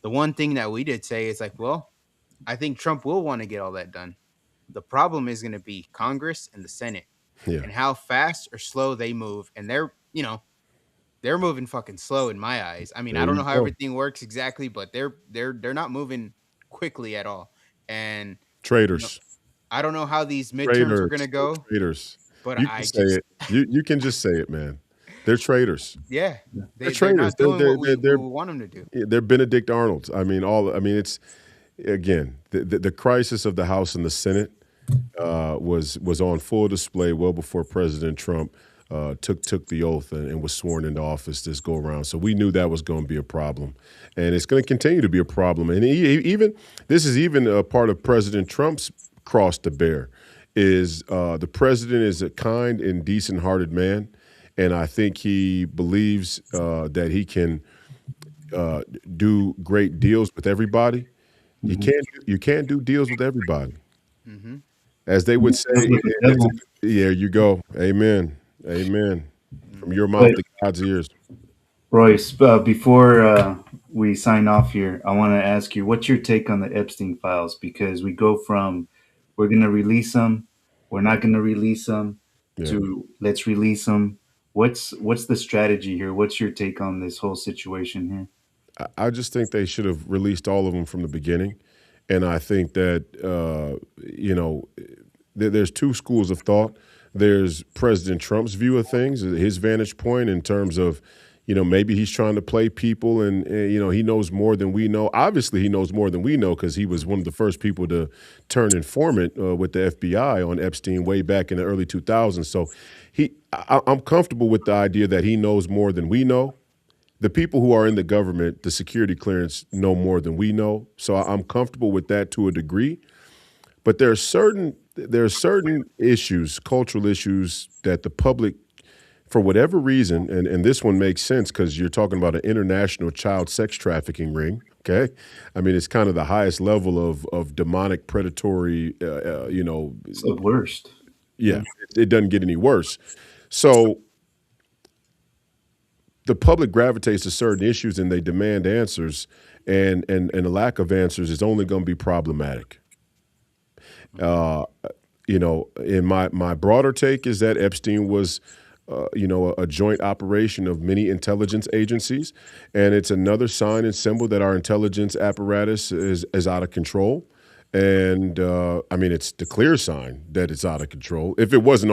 The one thing that we did say is like, well, I think Trump will want to get all that done. The problem is going to be Congress and the Senate Yeah. and how fast or slow they move. And they're moving fucking slow in my eyes. I mean, I There don't you know how go. everything works exactly, but they're not moving quickly at all. And you know, Traitors. I don't know how these midterms are Traitors. gonna They're go, traitors. but You can I say just it. You can just say it, man. They're traitors. yeah, They're they're traitors. not doing what we want them to do. They're Benedict Arnolds. It's again the crisis of the House and the Senate was on full display well before President Trump took the oath and was sworn into office this go around. So we knew that was going to be a problem, and it's going to continue to be a problem. And even this is even a part of President Trump's cross to bear is the president is a kind and decent-hearted man, and I think he believes that he can uh, do great deals with everybody. Mhm. You can't do deals with everybody, Mm-hmm. as they would say. Deals with the It's, devil. yeah, you go. Amen. Amen. From Mm-hmm. your mouth But to God's ears. Royce, before we sign off here, I want to ask you, what's your take on the Epstein files? Because we go from we're going to release them, we're not going to release them, Yeah. to let's release them. What's the strategy here? What's your take on this whole situation here? I just think they should have released all of them from the beginning. And I think that, there's two schools of thought. There's President Trump's view of things, his vantage point in terms of, maybe he's trying to play people and he knows more than we know. Obviously, he knows more than we know because he was one of the first people to turn informant with the FBI on Epstein way back in the early 2000s. So I'm comfortable with the idea that he knows more than we know. The people who are in the government, the security clearance, know more than we know. So I'm comfortable with that to a degree. But there are certain issues, cultural issues, that the public, for whatever reason, and this one makes sense because you're talking about an international child sex trafficking ring. Okay, I mean it's kind of the highest level of demonic, predatory. It's the worst. Yeah, it doesn't get any worse. So the public gravitates to certain issues and they demand answers, and a lack of answers is only going to be problematic. Uh, in my broader take is that Epstein was, a joint operation of many intelligence agencies, and it's another sign and symbol that our intelligence apparatus is out of control. And I mean, it's the clear sign that it's out of control. If it wasn't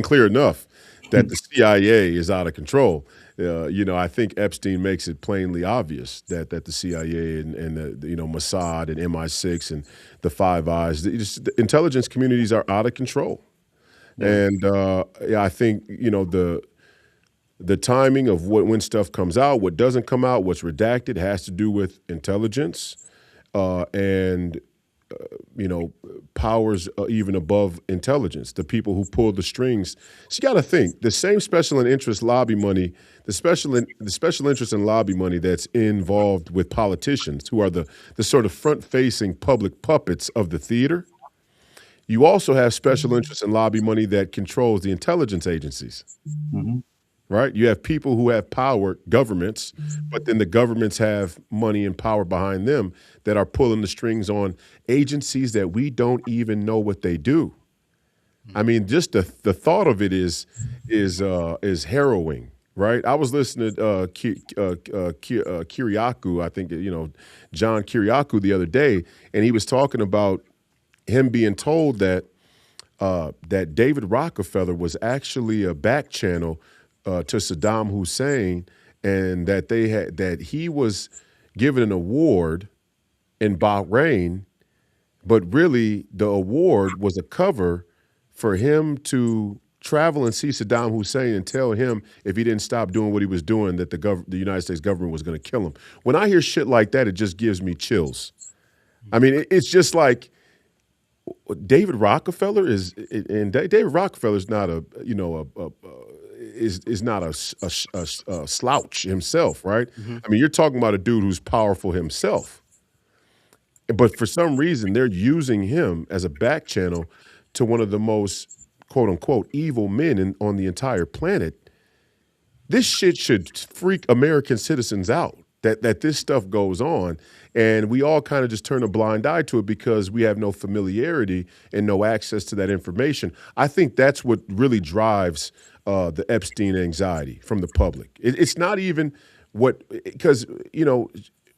clear enough that the CIA is out of control, I think Epstein makes it plainly obvious that the CIA and the Mossad and MI6 and the Five Eyes, the intelligence communities are out of control. Yeah. And yeah, I think the timing of when stuff comes out, what doesn't come out, what's redacted, has to do with intelligence and powers even above intelligence, the people who pull the strings. So you got to think the same special and interest lobby money, the special interest in lobby money that's involved with politicians who are the sort of front facing public puppets of the theater. You also have special interest in lobby money that controls the intelligence agencies, Hmm. right? You have people who have power, governments, but then the governments have money and power behind them that are pulling the strings on agencies that we don't even know what they do. I mean, just the thought of it is harrowing, right? I was listening to Kiriakou, I think John Kiriakou the other day, and he was talking about him being told that David Rockefeller was actually a back channel to Saddam Hussein, and that he was given an award in Bahrain, but really the award was a cover for him to travel and see Saddam Hussein and tell him if he didn't stop doing what he was doing that the United States government was going to kill him. When I hear shit like that, it just gives me chills. I mean, it's just like David Rockefeller David Rockefeller is not is not a slouch himself, right? Mm-hmm. I mean, you're talking about a dude who's powerful himself, but for some reason they're using him as a back channel to one of the most quote unquote evil men on the entire planet. This shit should freak American citizens out that this stuff goes on, and we all kind of just turn a blind eye to it because we have no familiarity and no access to that information. I think that's what really drives the Epstein anxiety from the public. It's not even because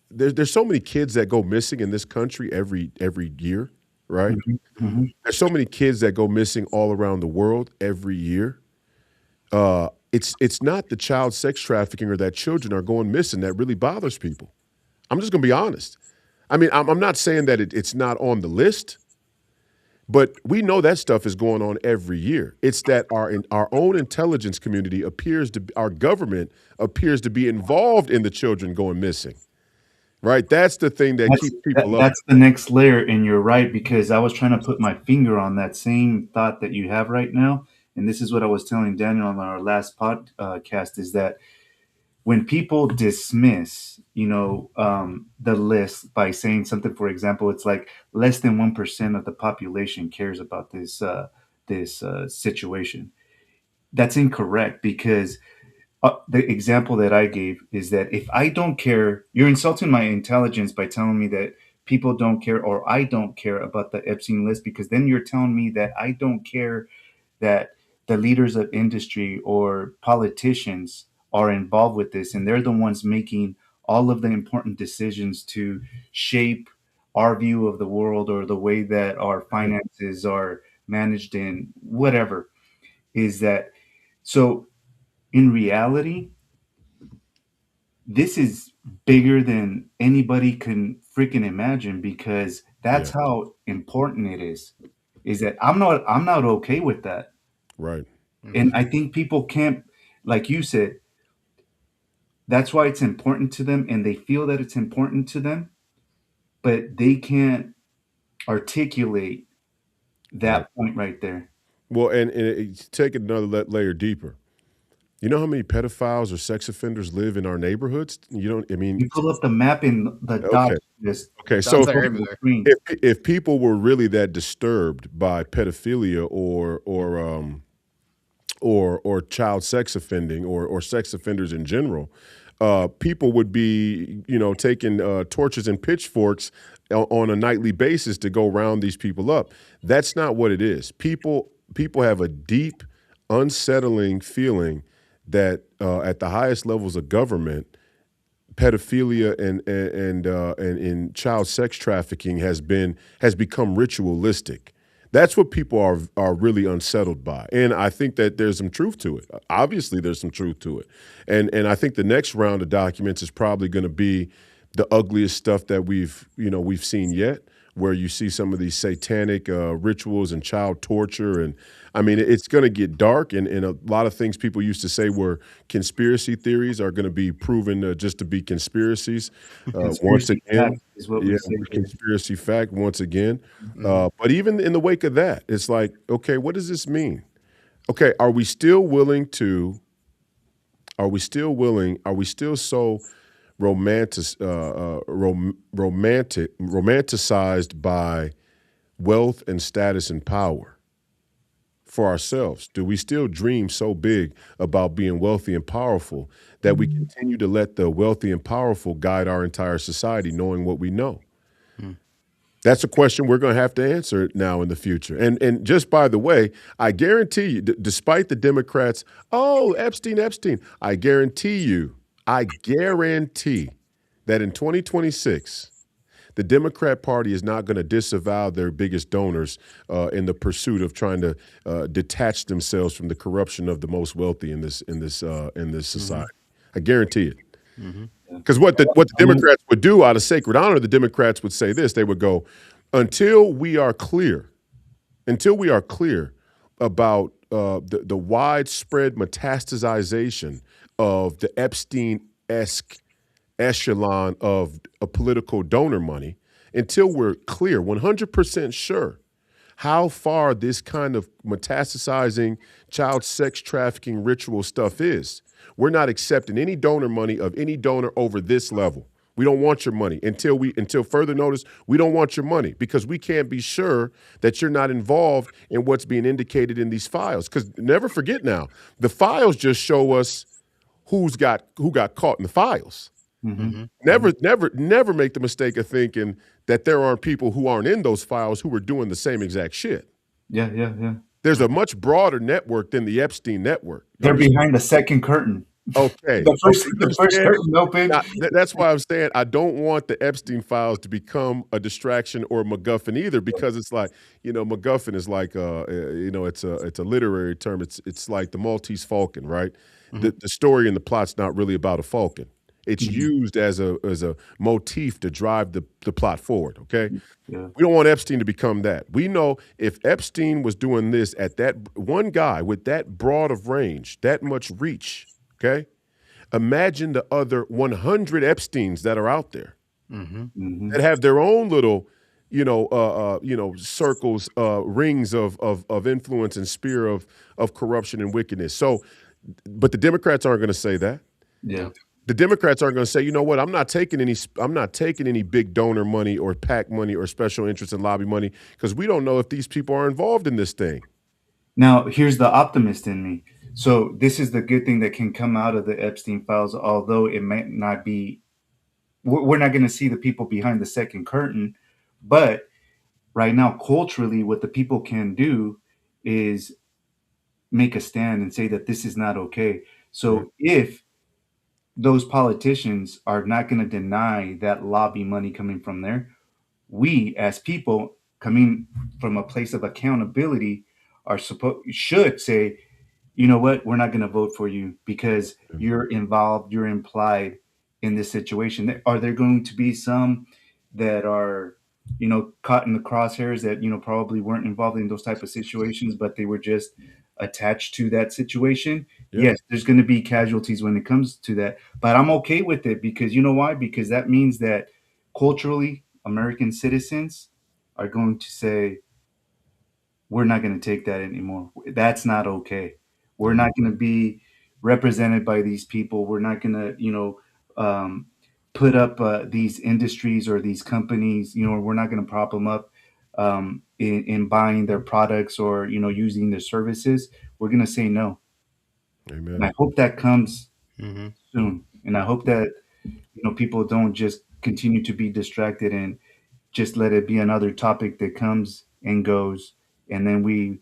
there's so many kids that go missing in this country every year, right? Hmm. Hmm. There's so many kids that go missing all around the world every year. It's not the child sex trafficking or that children are going missing that really bothers people. I'm just going to be honest. I mean, I'm not saying that it's not on the list, but we know that stuff is going on every year. It's that our own intelligence community our government appears to be involved in the children going missing. right? That's the thing that keeps people up. That's the next layer, and you're right, because I was trying to put my finger on that same thought that you have right now, and this is what I was telling Daniel on our last podcast, is that when people dismiss, the list by saying something, for example, it's like less than 1% of the population cares about this situation. That's incorrect, because the example that I gave is that if I don't care, you're insulting my intelligence by telling me that people don't care, or I don't care about the Epstein list, because then you're telling me that I don't care that the leaders of industry or politicians are involved with this, and they're the ones making all of the important decisions to shape our view of the world, or the way that our finances are managed, in whatever. Is that so? In reality, this is bigger than anybody can freaking imagine, because that's Yeah, how important it is. Is that I'm not okay with that. right. And Mm-hmm. I think people can't, like you said, that's why it's important to them, and they feel that it's important to them, but they can't articulate Right. that point right there. Well, take it another layer deeper. You know how many pedophiles or sex offenders live in our neighborhoods? You don't. I mean, You pull up the map and the okay, dots just okay. So Dots if are on the everywhere. screen. if people were really that disturbed by pedophilia or child sex offending or sex offenders in general, people would be taking torches and pitchforks on a nightly basis to go round these people up. That's not what it is. People have a deep, unsettling feeling that at the highest levels of government, pedophilia and in child sex trafficking has become ritualistic. That's what people are really unsettled by, and I think that there's some truth to it. Obviously, there's some truth to it, and I think the next round of documents is probably going to be the ugliest stuff that we've seen yet, where you see some of these satanic rituals and child torture. And I mean, it's going to get dark, and a lot of things people used to say were conspiracy theories are going to be proven just to be conspiracies once Conspiracy again. fact is what Yeah, we say here. conspiracy fact once again. Mm-hmm. But even in the wake of that, it's like, okay, what does this mean? Okay, are we still willing to? Are we still willing? Are we still so romanticized by wealth and status and power for ourselves? Do we still dream so big about being wealthy and powerful that we continue to let the wealthy and powerful guide our entire society, knowing what we know? That's a question we're going to have to answer now in the future. And just by the way, I guarantee you, despite the Democrats, oh, Epstein, I guarantee that in 2026, the Democrat Party is not going to disavow their biggest donors in the pursuit of trying to detach themselves from the corruption of the most wealthy in this Mm-hmm. society. I guarantee it. Mm-hmm. Because what the I mean, Democrats would do out of sacred honor, the Democrats would say this. They would go, until we are clear about the widespread metastasization of the Epstein-esque echelon of a political donor money, until we're clear, 100% sure how far this kind of metastasizing child sex trafficking ritual stuff is, we're not accepting any donor money of any donor over this level. We don't want your money until further notice. We don't want your money because we can't be sure that you're not involved in what's being indicated in these files. Because never forget now, the files just show us who got caught in the files. mhm. Mm-hmm. Never make the mistake of thinking that there aren't people who aren't in those files who were doing the same exact shit. Yeah, yeah, yeah. There's a much broader network than the Epstein network. They're behind the second curtain. Okay. The first, Okay. You the first understand? curtain open. Now, that's why I'm saying I don't want the Epstein files to become a distraction or a MacGuffin either, because it's like, MacGuffin is like it's a literary term. It's like the Maltese Falcon, right? Mm-hmm. The story and the plot's not really about a falcon. It's Mhm. used as a motif to drive the plot forward. Okay. Yeah. We don't want Epstein to become that. We know if Epstein was doing this at that one guy with that broad of range, that much reach, okay? Imagine the other 100 Epsteins that are out there. Mm-hmm. Hmm. that have their own little, circles, rings of influence and spear of corruption and wickedness. So, but the Democrats aren't going to say that. Yeah. Nope. The Democrats aren't going to say, you know what, I'm not taking any big donor money or PAC money or special interest and lobby money because we don't know if these people are involved in this thing. Now, here's the optimist in me. So, this is the good thing that can come out of the Epstein files, although it might not be, we're not going to see the people behind the second curtain. But right now, culturally, what the people can do is make a stand and say that this is not okay. Yeah. So, if those politicians are not going to deny that lobby money coming from there, we as people coming from a place of accountability are supposed should say, you know what, we're not going to vote for you because you're involved, you're implied in this situation. Are there going to be some that are, caught in the crosshairs that, probably weren't involved in those type of situations, but they were just attached to that situation? Yeah. Yes, there's going to be casualties when it comes to that, but I'm okay with it because you know why? Because that means that culturally, American citizens are going to say, we're not going to take that anymore. That's not okay. We're Yeah. not going to be represented by these people. We're not going to, put up these industries or these companies. We're not going to prop them up in buying their products or using their services. We're going to say no, and Amen. I hope that comes Mm-hmm. soon. And I hope that people don't just continue to be distracted and just let it be another topic that comes and goes, and then we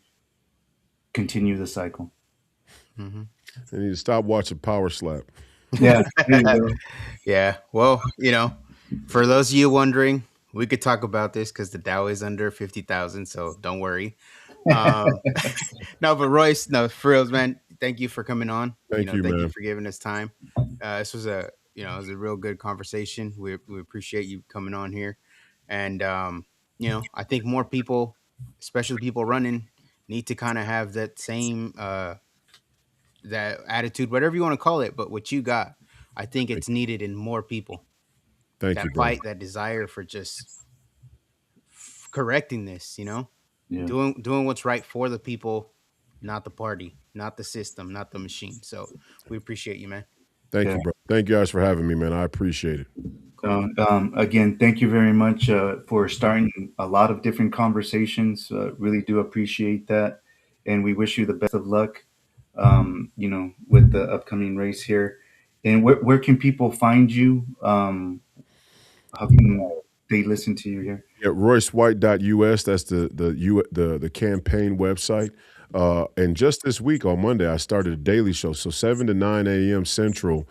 continue the cycle. Mm-hmm. They need to stop watching Power Slap. Yeah, there you go. Yeah. Well, for those of you wondering, we could talk about this because the Dow is under 50,000. So don't worry. Um, no, but Royce, no, for reals, man. Thank you for coming on. Thank you, Thank you man. for giving us time. This was it was a real good conversation. We appreciate you coming on here, and I think more people, especially people running, need to kind of have that same that attitude, whatever you want to call it. But what you got, I think Thank, it's needed in more people. thank That you, bro. fight, that desire for just correcting this. Yeah, Doing what's right for the people, not the party, not the system, not the machine. So we appreciate you, man. Thank yeah. you, bro. Thank you guys for having me, man. I appreciate it. Cool. Again, thank you very much for starting a lot of different conversations. Really do appreciate that, and we wish you the best of luck. With the upcoming race here. And where can people find you? How can they listen to you here? Yeah, RoyceWhite.us. That's the campaign website. And just this week on Monday, I started a daily show. So 7 to 9 a.m. Central,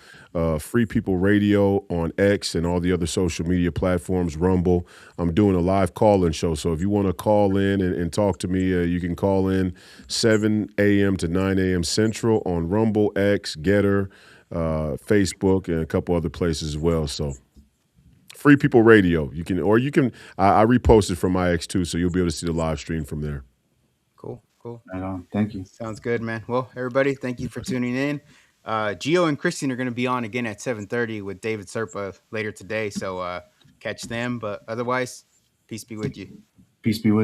Free People Radio on X and all the other social media platforms, Rumble. I'm doing a live call-in show. So if you want to call in and talk to me, you can call in 7 a.m. to 9 a.m. Central on Rumble, X, Getter, Facebook, and a couple other places as well. So Free People Radio. I reposted from my X too, so you'll be able to see the live stream from there. Cool. Cool. Right on. Thank you. Sounds good, man. Well, everybody, thank you for tuning in. Gio and Christian are going to be on again at 7:30 with David Serpa later today. So catch them. But otherwise, peace be with you. Peace be with you.